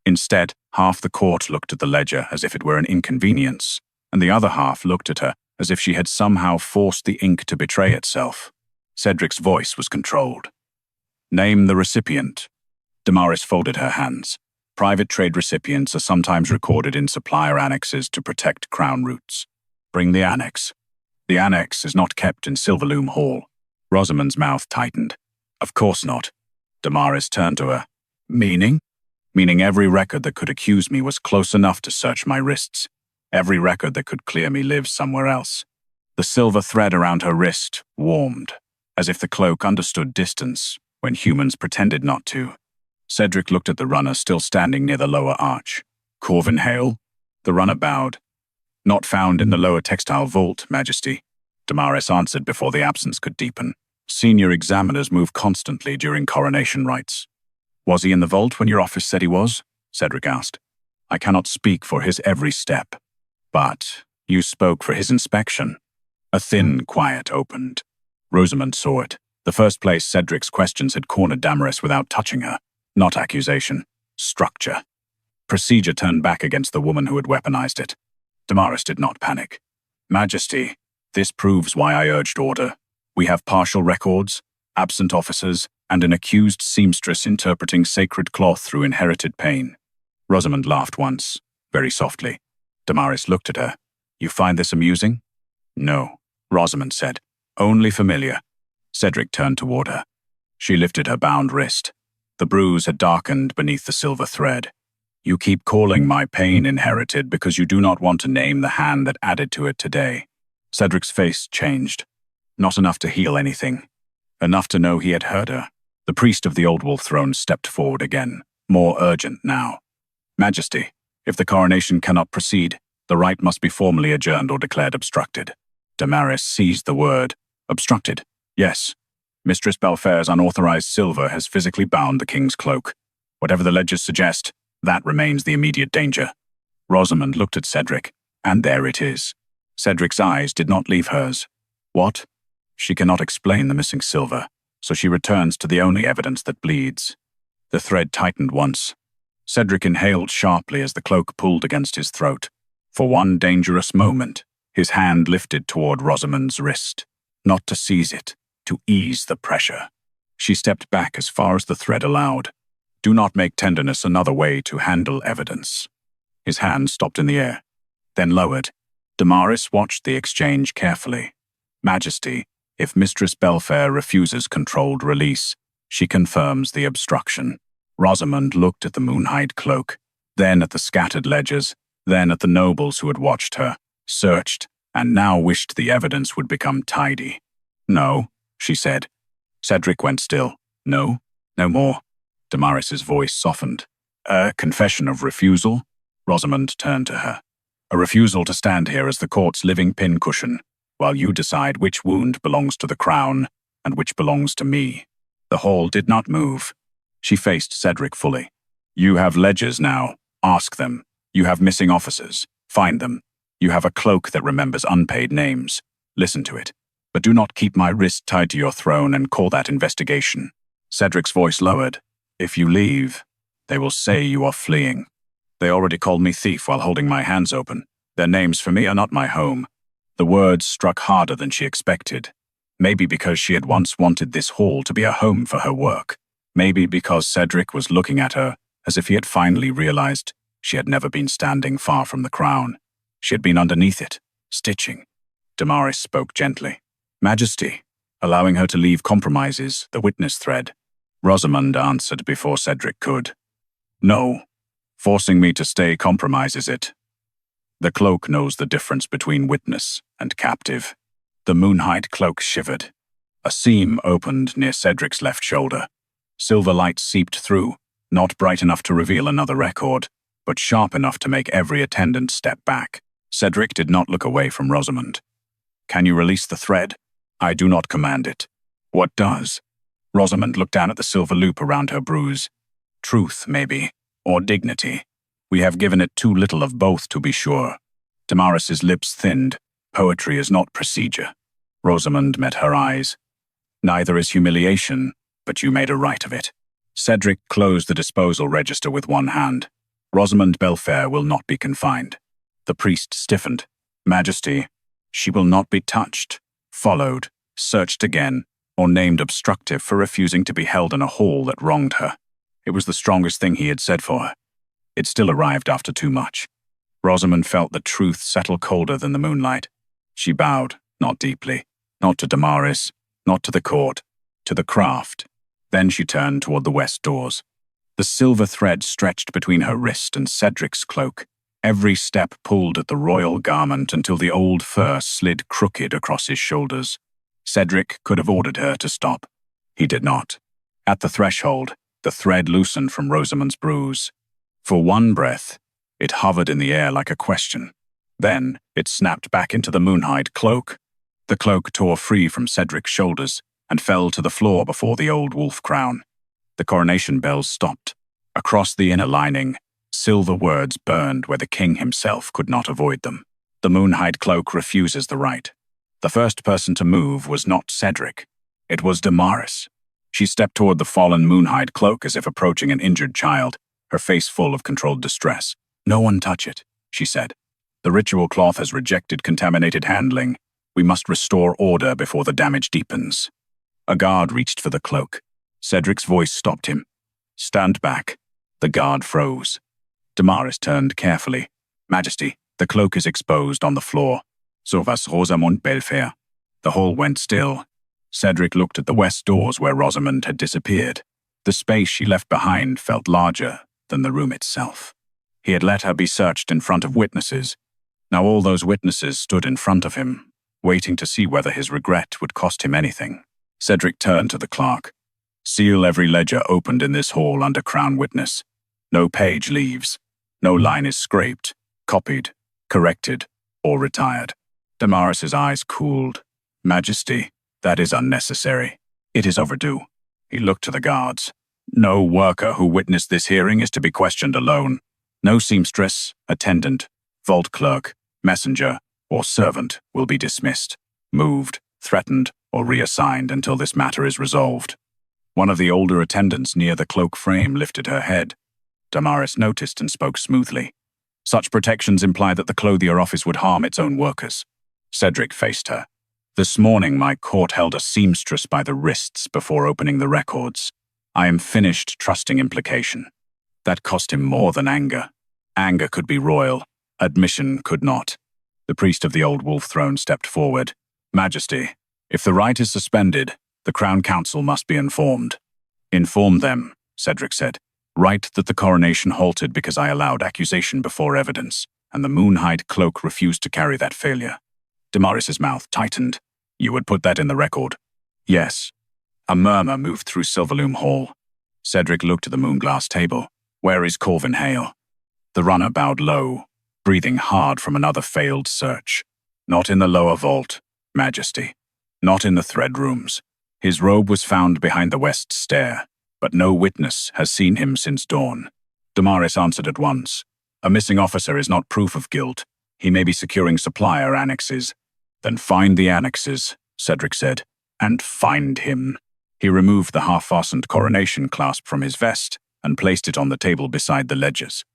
Instead, half the court looked at the ledger as if it were an inconvenience, and the other half looked at her as if she had somehow forced the ink to betray itself. Cedric's voice was controlled. Name the recipient. Damaris folded her hands. Private trade recipients are sometimes recorded in supplier annexes to protect crown roots. Bring the annex. The annex is not kept in Silverloom Hall. Rosamund's mouth tightened. Of course not. Damaris turned to her. Meaning? Meaning every record that could accuse me was close enough to search my wrists. Every record that could clear me lives somewhere else. The silver thread around her wrist warmed, as if the cloak understood distance when humans pretended not to. Cedric looked at the runner still standing near the lower arch. Corvin Hale? The runner bowed. Not found in the lower textile vault, Majesty. Damaris answered before the absence could deepen. Senior examiners move constantly during coronation rites. Was he in the vault when your office said he was? Cedric asked. I cannot speak for his every step. But you spoke for his inspection. A thin quiet opened. Rosamund saw it. The first place Cedric's questions had cornered Damaris without touching her. Not accusation. Structure. Procedure turned back against the woman who had weaponized it. Damaris did not panic. Majesty, this proves why I urged order. We have partial records, absent officers, and an accused seamstress interpreting sacred cloth through inherited pain. Rosamund laughed once, very softly. Damaris looked at her. You find this amusing? No, Rosamund said. Only familiar. Cedric turned toward her. She lifted her bound wrist. The bruise had darkened beneath the silver thread. You keep calling my pain inherited because you do not want to name the hand that added to it today. Cedric's face changed. Not enough to heal anything. Enough to know he had heard her. The priest of the Old Wolf Throne stepped forward again, more urgent now. Majesty, if the coronation cannot proceed, the rite must be formally adjourned or declared obstructed. Damaris seized the word. Obstructed? Yes. Mistress Bellfaire's unauthorized silver has physically bound the king's cloak. Whatever the ledgers suggest, that remains the immediate danger. Rosamund looked at Cedric, and there it is. Cedric's eyes did not leave hers. What? She cannot explain the missing silver, so she returns to the only evidence that bleeds. The thread tightened once. Cedric inhaled sharply as the cloak pulled against his throat. For one dangerous moment, his hand lifted toward Rosamund's wrist, not to seize it, to ease the pressure. She stepped back as far as the thread allowed. Do not make tenderness another way to handle evidence. His hand stopped in the air, then lowered. Damaris watched the exchange carefully. Majesty, if Mistress Bellfaire refuses controlled release, she confirms the obstruction. Rosamund looked at the Moonhide Cloak, then at the scattered ledgers, then at the nobles who had watched her, searched, and now wished the evidence would become tidy. No, she said. Cedric went still. No, no more. Damaris's voice softened. A confession of refusal? Rosamund turned to her. A refusal to stand here as the court's living pincushion, while you decide which wound belongs to the crown and which belongs to me. The hall did not move. She faced Cedric fully. You have ledgers now. Ask them. You have missing officers. Find them. You have a cloak that remembers unpaid names. Listen to it. But do not keep my wrist tied to your throne and call that investigation. Cedric's voice lowered. If you leave, they will say you are fleeing. They already called me thief while holding my hands open. Their names for me are not my home. The words struck harder than she expected. Maybe because she had once wanted this hall to be a home for her work. Maybe because Cedric was looking at her as if he had finally realized she had never been standing far from the crown. She had been underneath it, stitching. Damaris spoke gently. Majesty, allowing her to leave compromises the witness thread. Rosamund answered before Cedric could. No, forcing me to stay compromises it. The cloak knows the difference between witness and captive. The Moonhide Cloak shivered. A seam opened near Cedric's left shoulder. Silver light seeped through, not bright enough to reveal another record, but sharp enough to make every attendant step back. Cedric did not look away from Rosamund. Can you release the thread? I do not command it. What does? Rosamund looked down at the silver loop around her bruise. Truth, maybe, or dignity. We have given it too little of both, to be sure. Damaris's lips thinned. Poetry is not procedure. Rosamund met her eyes. Neither is humiliation, but you made a rite of it. Cedric closed the disposal register with one hand. Rosamund Bellfaire will not be confined. The priest stiffened. Majesty, she will not be touched, followed, searched again, or named obstructive for refusing to be held in a hall that wronged her. It was the strongest thing he had said for her. It still arrived after too much. Rosamund felt the truth settle colder than the moonlight. She bowed, not deeply, not to Damaris, not to the court, to the craft. Then she turned toward the west doors. The silver thread stretched between her wrist and Cedric's cloak. Every step pulled at the royal garment until the old fur slid crooked across his shoulders. Cedric could have ordered her to stop. He did not. At the threshold, the thread loosened from Rosamund's bruise. For one breath, it hovered in the air like a question. Then, it snapped back into the Moonhide Cloak. The cloak tore free from Cedric's shoulders and fell to the floor before the old wolf crown. The coronation bells stopped. Across the inner lining, silver words burned where the king himself could not avoid them. The Moonhide Cloak refuses the right. The first person to move was not Cedric. It was Damaris. She stepped toward the fallen Moonhide Cloak as if approaching an injured child, her face full of controlled distress. "No one touch it," she said. "The ritual cloth has rejected contaminated handling. We must restore order before the damage deepens." A guard reached for the cloak. Cedric's voice stopped him. "Stand back." The guard froze. Damaris turned carefully. "Majesty, the cloak is exposed on the floor. So was Rosamund Bellfaire." The hall went still. Cedric looked at the west doors where Rosamund had disappeared. The space she left behind felt larger than the room itself. He had let her be searched in front of witnesses. Now all those witnesses stood in front of him, waiting to see whether his regret would cost him anything. Cedric turned to the clerk. "Seal every ledger opened in this hall under Crown Witness. No page leaves. No line is scraped, copied, corrected, or retired." Damaris's eyes cooled. "Majesty, that is unnecessary. It is overdue." He looked to the guards. "No worker who witnessed this hearing is to be questioned alone. No seamstress, attendant, vault clerk, messenger, or servant will be dismissed, moved, threatened, or reassigned until this matter is resolved." One of the older attendants near the cloak frame lifted her head. Damaris noticed and spoke smoothly. "Such protections imply that the clothier office would harm its own workers." Cedric faced her. "This morning my court held a seamstress by the wrists before opening the records. I am finished trusting implication. That cost him more than anger. Anger could be royal. Admission could not." The priest of the old wolf throne stepped forward. "Majesty, if the right is suspended, the Crown Council must be informed." "Inform them," Cedric said. "Write that the coronation halted because I allowed accusation before evidence, and the Moonhide Cloak refused to carry that failure." Damaris's mouth tightened. "You would put that in the record?" "Yes." A murmur moved through Silverloom Hall. Cedric looked at the moonglass table. "Where is Corvin Hale?" The runner bowed low, breathing hard from another failed search. "Not in the lower vault, Majesty. Not in the thread rooms. His robe was found behind the west stair, but no witness has seen him since dawn." Damaris answered at once. "A missing officer is not proof of guilt. He may be securing supplier annexes." "Then find the annexes," Cedric said, "and find him." He removed the half-fastened coronation clasp from his vest and placed it on the table beside the ledgers.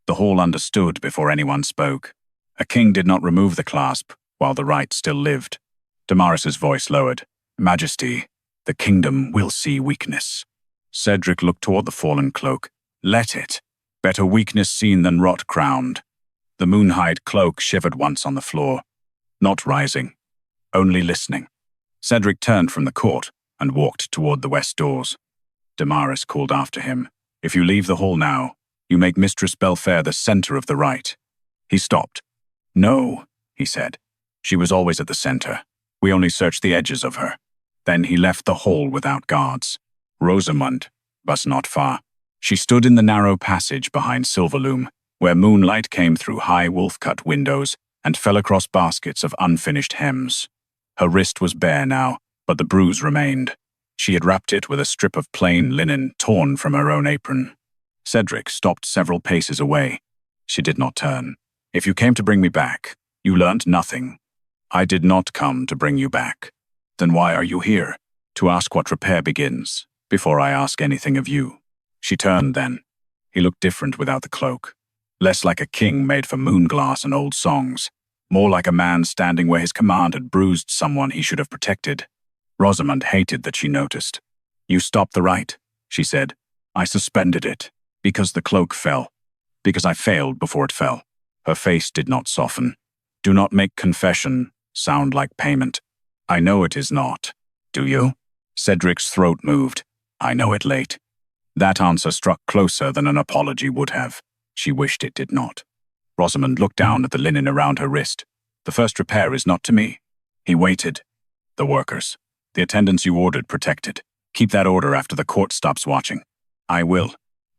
The hall understood before anyone spoke. A king did not remove the clasp while the right still lived. Damaris's voice lowered. "Majesty, the kingdom will see weakness." Cedric looked toward the fallen cloak. "Let it. Better weakness seen than rot crowned." The Moonhide Cloak shivered once on the floor, not rising, only listening. Cedric turned from the court and walked toward the west doors. Damaris called after him. "If you leave the hall now, you make Mistress Bellfaire the center of the right." He stopped. "No," he said. "She was always at the center. We only searched the edges of her." Then he left the hall without guards. Rosamund was not far. She stood in the narrow passage behind Silverloom, where moonlight came through high wolf-cut windows and fell across baskets of unfinished hems. Her wrist was bare now, but the bruise remained. She had wrapped it with a strip of plain linen torn from her own apron. Cedric stopped several paces away. She did not turn. "If you came to bring me back, you learned nothing." "I did not come to bring you back." "Then why are you here?" "To ask what repair begins, before I ask anything of you." She turned then. He looked different without the cloak. Less like a king made for moonglass and old songs. More like a man standing where his command had bruised someone he should have protected. Rosamund hated that she noticed. "You stopped the right," she said. "I suspended it, because the cloak fell. Because I failed before it fell." Her face did not soften. "Do not make confession sound like payment." "I know it is not. Do you?" Cedric's throat moved. "I know it late." That answer struck closer than an apology would have. She wished it did not. Rosamund looked down at the linen around her wrist. The first repair is not to me. He waited. The workers. The attendants you ordered protected. Keep that order after the court stops watching. I will.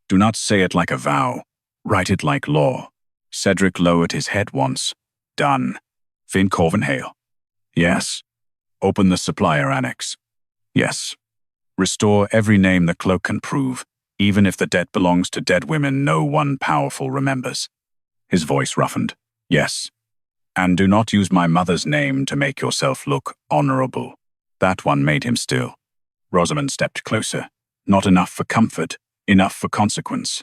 Do not say it like a vow. Write it like law. Cedric lowered his head once. Done. Finn Corvinhale. Yes. Open the supplier annex. Yes. Restore every name the cloak can prove, even if the debt belongs to dead women no one powerful remembers. His voice roughened. Yes. And do not use my mother's name to make yourself look honorable. That one made him still. Rosamund stepped closer. Not enough for comfort, enough for consequence.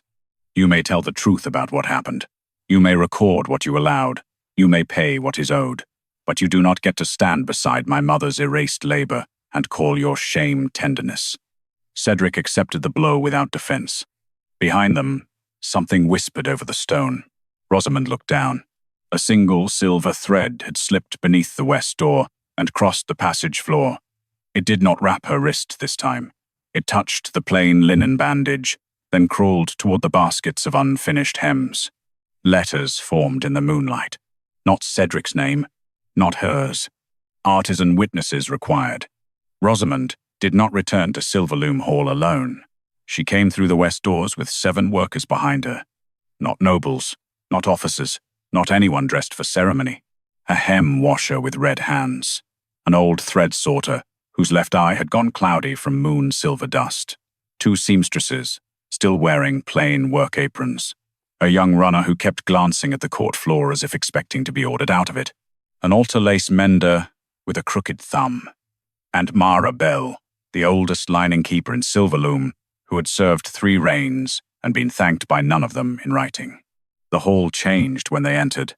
You may tell the truth about what happened. You may record what you allowed. You may pay what is owed. But you do not get to stand beside my mother's erased labor and call your shame tenderness. Cedric accepted the blow without defense. Behind them, something whispered over the stone. Rosamund looked down. A single silver thread had slipped beneath the west door and crossed the passage floor. It did not wrap her wrist this time. It touched the plain linen bandage, then crawled toward the baskets of unfinished hems. Letters formed in the moonlight. Not Cedric's name, not hers. Artisan witnesses required. Rosamund did not return to Silverloom Hall alone. She came through the west doors with 7 workers behind her. Not nobles, not officers, not anyone dressed for ceremony. A hem washer with red hands. An old thread sorter whose left eye had gone cloudy from moon silver dust. 2 seamstresses, still wearing plain work aprons. A young runner who kept glancing at the court floor as if expecting to be ordered out of it. An altar lace mender with a crooked thumb. And Mara Bell, the oldest lining keeper in Silverloom, who had served 3 reigns and been thanked by none of them in writing. The hall changed when they entered.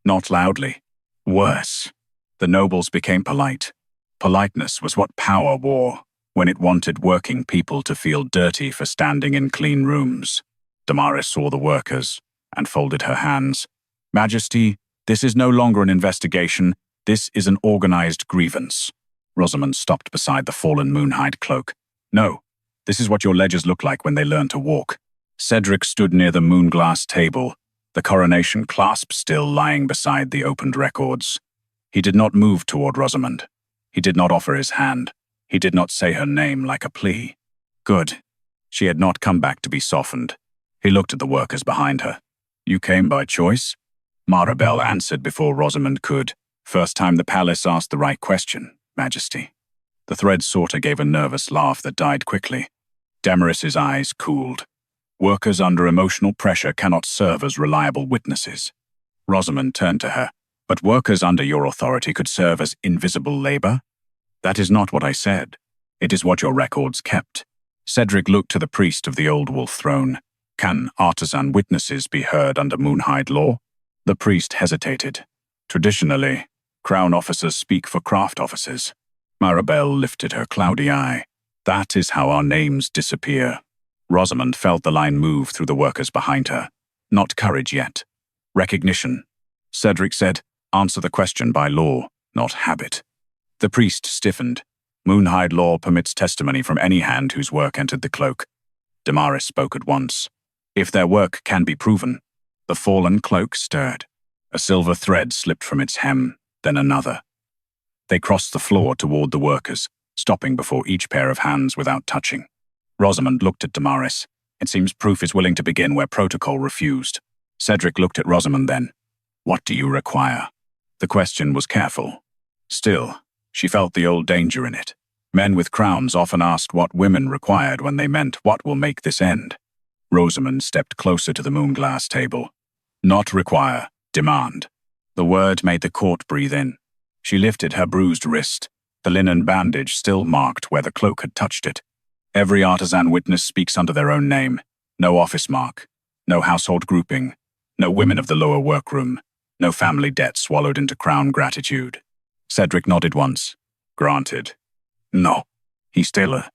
Not loudly. Worse. The nobles became polite. Politeness was what power wore, when it wanted working people to feel dirty for standing in clean rooms. Damaris saw the workers and folded her hands. Majesty, this is no longer an investigation. This is an organized grievance. Rosamund stopped beside the fallen Moonhide Cloak. No, this is what your ledgers look like when they learn to walk. Cedric stood near the moonglass table, the coronation clasp still lying beside the opened records. He did not move toward Rosamund. He did not offer his hand. He did not say her name like a plea. Good. She had not come back to be softened. He looked at the workers behind her. You came by choice? Marabelle answered before Rosamund could. First time the palace asked the right question, Majesty. The thread sorter gave a nervous laugh that died quickly. Damaris's eyes cooled. Workers under emotional pressure cannot serve as reliable witnesses. Rosamund turned to her. But workers under your authority could serve as invisible labor? That is not what I said. It is what your records kept. Cedric looked to the priest of the old wolf throne. Can artisan witnesses be heard under Moonhide law? The priest hesitated. Traditionally, crown officers speak for craft officers. Marabelle lifted her cloudy eye. That is how our names disappear. Rosamund felt the line move through the workers behind her. Not courage yet. Recognition. Cedric said, answer the question by law, not habit. The priest stiffened. Moonhide law permits testimony from any hand whose work entered the cloak. Damaris spoke at once. If their work can be proven. The fallen cloak stirred. A silver thread slipped from its hem, then another. They crossed the floor toward the workers, stopping before each pair of hands without touching. Rosamund looked at Damaris. It seems proof is willing to begin where protocol refused. Cedric looked at Rosamund then. What do you require? The question was careful. Still, she felt the old danger in it. Men with crowns often asked what women required when they meant what will make this end. Rosamund stepped closer to the moonglass table. Not require, demand. The word made the court breathe in. She lifted her bruised wrist. The linen bandage still marked where the cloak had touched it. Every artisan witness speaks under their own name. No office mark. No household grouping. No women of the lower workroom. No family debt swallowed into crown gratitude. Cedric nodded once. Granted. No. He stiller.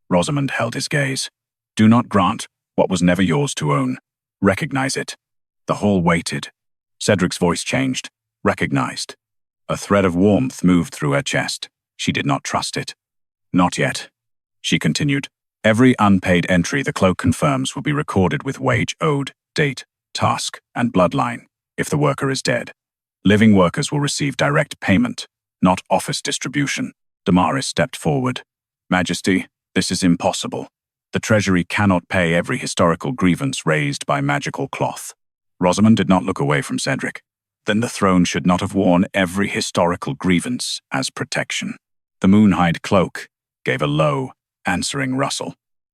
Rosamund held his gaze. Do not grant what was never yours to own. Recognize it. The hall waited. Cedric's voice changed. Recognized. A thread of warmth moved through her chest. She did not trust it. Not yet. She continued. Every unpaid entry the cloak confirms will be recorded with wage owed, date, task, and bloodline, if the worker is dead. Living workers will receive direct payment, not office distribution. Damaris stepped forward. Majesty, this is impossible. The Treasury cannot pay every historical grievance raised by magical cloth. Rosamund did not look away from Cedric. Then the throne should not have worn every historical grievance as protection. The Moonhide Cloak gave a low, answering rustle.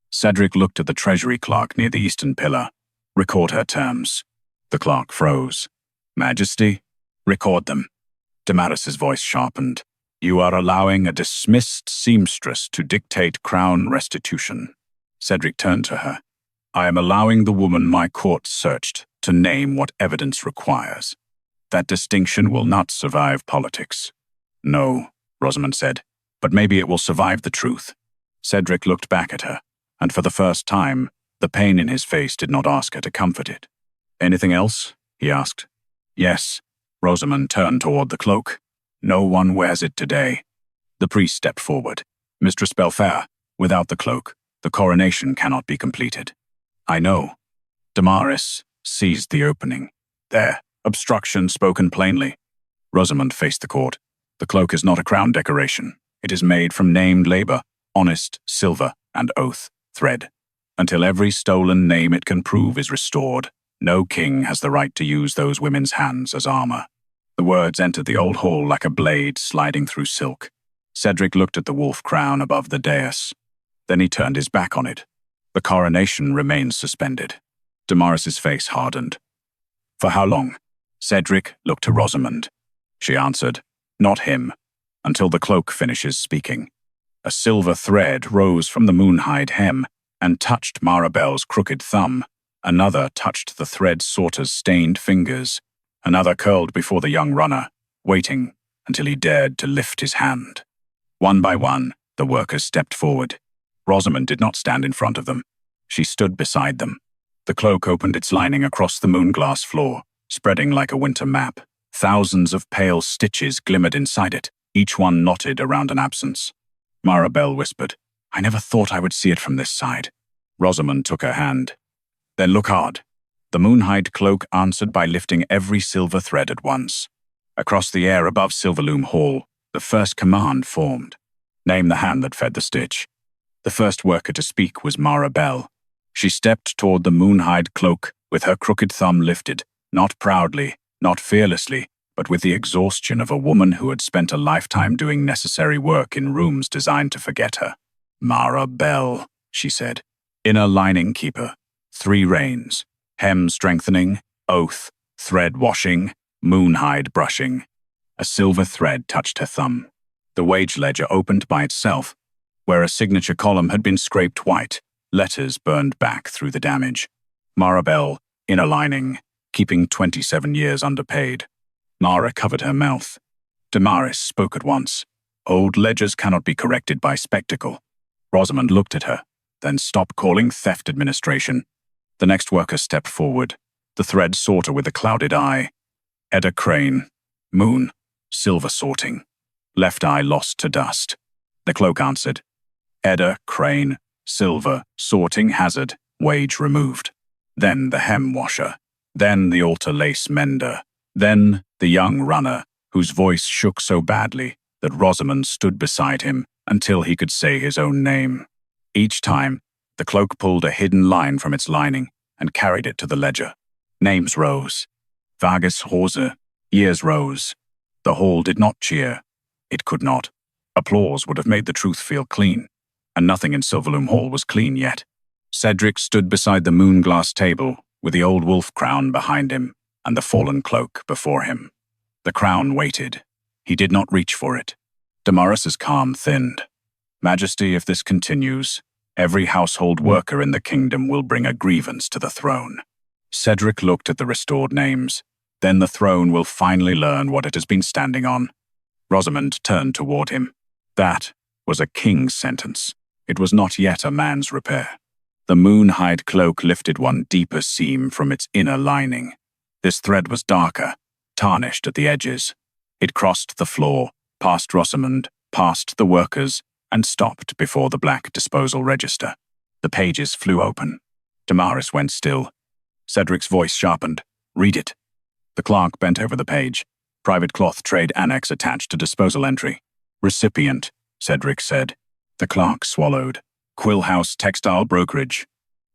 Cedric looked at the Treasury clerk near the eastern pillar. Record her terms. The clerk froze. Majesty, record them. Damaris's voice sharpened. You are allowing a dismissed seamstress to dictate crown restitution. Cedric turned to her. I am allowing the woman my court searched to name what evidence requires. That distinction will not survive politics. No, Rosamund said, but maybe it will survive the truth. Cedric looked back at her, and for the first time, the pain in his face did not ask her to comfort it. Anything else? He asked. Yes. Rosamund turned toward the cloak. No one wears it today. The priest stepped forward. Mistress Bellfaire, without the cloak, the coronation cannot be completed. I know. Damaris seized the opening. There, obstruction spoken plainly. Rosamund faced the court. The cloak is not a crown decoration. It is made from named labor, honest silver, and oath thread. Until every stolen name it can prove is restored, no king has the right to use those women's hands as armor. The words entered the old hall like a blade sliding through silk. Cedric looked at the wolf crown above the dais. Then he turned his back on it. The coronation remained suspended. Damaris's face hardened. For how long? Cedric looked to Rosamund. She answered, not him, until the cloak finishes speaking. A silver thread rose from the moonhide hem and touched Marabelle's crooked thumb. Another touched the thread sorter's stained fingers. Another curled before the young runner, waiting until he dared to lift his hand. One by one, the workers stepped forward. Rosamund did not stand in front of them. She stood beside them. The cloak opened its lining across the moonglass floor, spreading like a winter map. Thousands of pale stitches glimmered inside it, each one knotted around an absence. Marabelle whispered, I never thought I would see it from this side. Rosamund took her hand. Then look hard. The Moonhide Cloak answered by lifting every silver thread at once. Across the air above Silverloom Hall, the first command formed. Name the hand that fed the stitch. The first worker to speak was Marabelle. She stepped toward the Moonhide Cloak with her crooked thumb lifted, not proudly, not fearlessly, but with the exhaustion of a woman who had spent a lifetime doing necessary work in rooms designed to forget her. Marabelle, she said. Inner lining keeper. 3 reins. Hem strengthening, oath, thread washing, moonhide brushing. A silver thread touched her thumb. The wage ledger opened by itself. Where a signature column had been scraped white, letters burned back through the damage. Marabelle, inner lining, keeping 27 years underpaid. Mara covered her mouth. Damaris spoke at once. Old ledgers cannot be corrected by spectacle. Rosamund looked at her, then stopped calling theft administration. The next worker stepped forward, the thread sorter with a clouded eye. Edda Crane, moon, silver sorting. Left eye lost to dust. The cloak answered. Edda Crane, silver, sorting hazard, wage removed. Then the hem washer. Then the altar lace mender. Then the young runner, whose voice shook so badly that Rosamund stood beside him until he could say his own name. Each time, the cloak pulled a hidden line from its lining and carried it to the ledger. Names rose. Vargas Rose. Years rose. The hall did not cheer. It could not. Applause would have made the truth feel clean, and nothing in Silverloom Hall was clean yet. Cedric stood beside the moonglass table with the old wolf crown behind him and the fallen cloak before him. The crown waited. He did not reach for it. Damaris's calm thinned. Majesty, if this continues, every household worker in the kingdom will bring a grievance to the throne. Cedric looked at the restored names. Then the throne will finally learn what it has been standing on. Rosamund turned toward him. That was a king's sentence. It was not yet a man's repair. The moonhide cloak lifted one deeper seam from its inner lining. This thread was darker, tarnished at the edges. It crossed the floor, past Rosamund, past the workers, and stopped before the black disposal register. The pages flew open. Damaris went still. Cedric's voice sharpened. "Read it." The clerk bent over the page. "Private cloth trade annex attached to disposal entry." "Recipient," Cedric said. The clerk swallowed. "Quill House Textile Brokerage."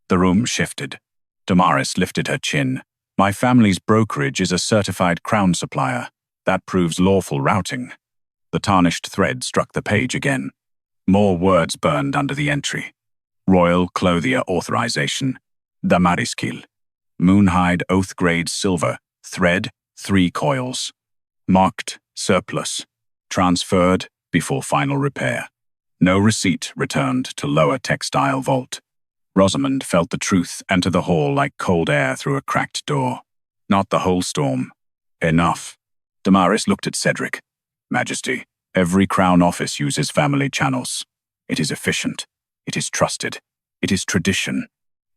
The room shifted. Damaris lifted her chin. "My family's brokerage is a certified crown supplier. That proves lawful routing." The tarnished thread struck the page again. More words burned under the entry. Royal Clothier Authorization. Damariskil. Moonhide Oath Grade Silver. Thread, 3 coils. Marked, surplus. Transferred, before final repair. No receipt returned to lower textile vault. Rosamund felt the truth enter the hall like cold air through a cracked door. Not the whole storm. Enough. Damaris looked at Cedric. "Majesty, every crown office uses family channels. It is efficient. It is trusted. It is tradition."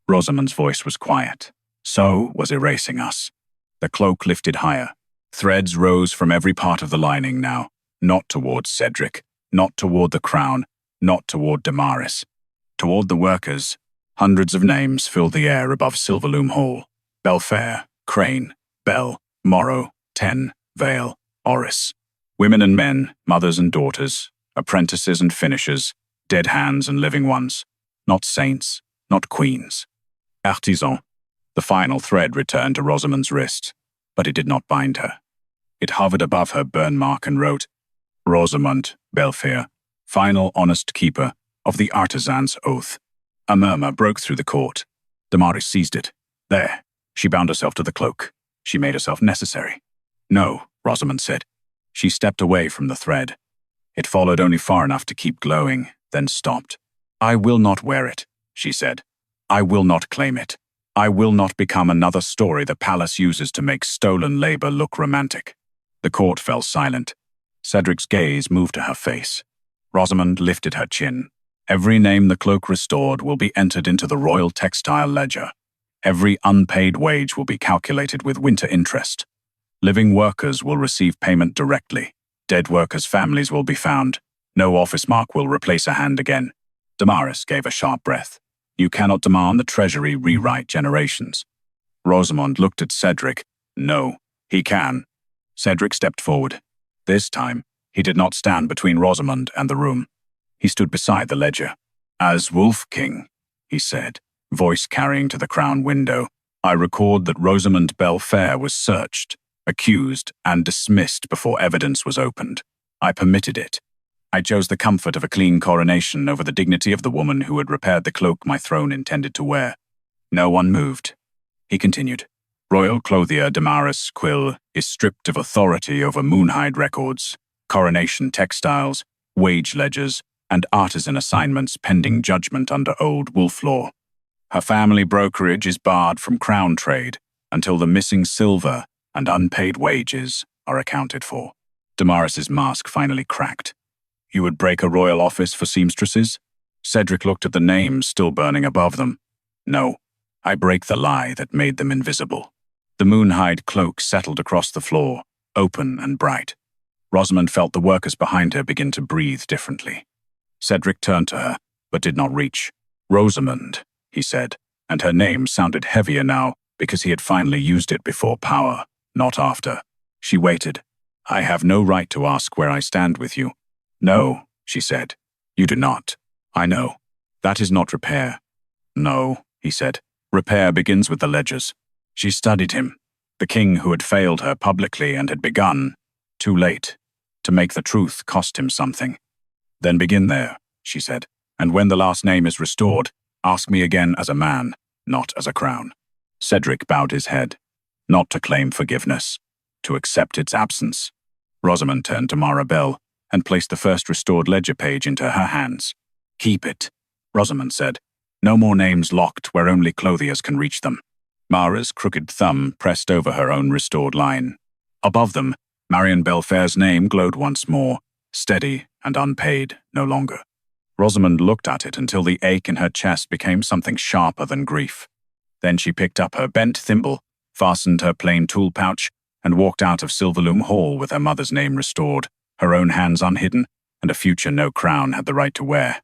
Rosamund's voice was quiet. So was erasing us. The cloak lifted higher. Threads rose from every part of the lining now, not towards Cedric, not toward the crown, not toward Damaris. Toward the workers, hundreds of names filled the air above Silverloom Hall. Bellfaire, Crane, Bell, Morrow, Ten, Vale, Oris. Women and men, mothers and daughters, apprentices and finishers, dead hands and living ones. Not saints, not queens. Artisan. The final thread returned to Rosamund's wrist, but it did not bind her. It hovered above her burn mark and wrote, "Rosamund Bellfaire, final honest keeper of the artisan's oath." A murmur broke through the court. Damaris seized it. There. She bound herself to the cloak. She made herself necessary. "No," Rosamund said. She stepped away from the thread. It followed only far enough to keep glowing, then stopped. "I will not wear it," she said. "I will not claim it. I will not become another story the palace uses to make stolen labor look romantic." The court fell silent. Cedric's gaze moved to her face. Rosamund lifted her chin. "Every name the cloak restored will be entered into the royal textile ledger. Every unpaid wage will be calculated with winter interest. Living workers will receive payment directly. Dead workers' families will be found. No office mark will replace a hand again." Damaris gave a sharp breath. "You cannot demand the Treasury rewrite generations." Rosamund looked at Cedric. "No, he can." Cedric stepped forward. This time, he did not stand between Rosamund and the room. He stood beside the ledger. "As Wolf King," he said, voice carrying to the crown window, "I record that Rosamund Bellfaire was searched, accused, and dismissed before evidence was opened. I permitted it. I chose the comfort of a clean coronation over the dignity of the woman who had repaired the cloak my throne intended to wear." No one moved. He continued, "Royal Clothier Damaris Quill is stripped of authority over Moonhide records, coronation textiles, wage ledgers, and artisan assignments pending judgment under old wolf law. Her family brokerage is barred from crown trade until the missing silver and unpaid wages are accounted for." Damaris's mask finally cracked. "You would break a royal office for seamstresses?" Cedric looked at the names still burning above them. "No, I break the lie that made them invisible." The Moonhide cloak settled across the floor, open and bright. Rosamund felt the workers behind her begin to breathe differently. Cedric turned to her, but did not reach. "Rosamund," he said, and her name sounded heavier now because he had finally used it before power, not after. She waited. "I have no right to ask where I stand with you." "No," she said. "You do not. I know. That is not repair." "No," he said. "Repair begins with the ledgers." She studied him, the king who had failed her publicly and had begun, too late, to make the truth cost him something. "Then begin there," she said, "and when the last name is restored, ask me again as a man, not as a crown." Cedric bowed his head, not to claim forgiveness, to accept its absence. Rosamund turned to Mara Bell and placed the first restored ledger page into her hands. "Keep it," Rosamund said. "No more names locked where only clothiers can reach them." Mara's crooked thumb pressed over her own restored line. Above them, Marion Bellfaire's name glowed once more, steady and unpaid no longer. Rosamund looked at it until the ache in her chest became something sharper than grief. Then she picked up her bent thimble, fastened her plain tool pouch, and walked out of Silverloom Hall with her mother's name restored, her own hands unhidden, and a future no crown had the right to wear.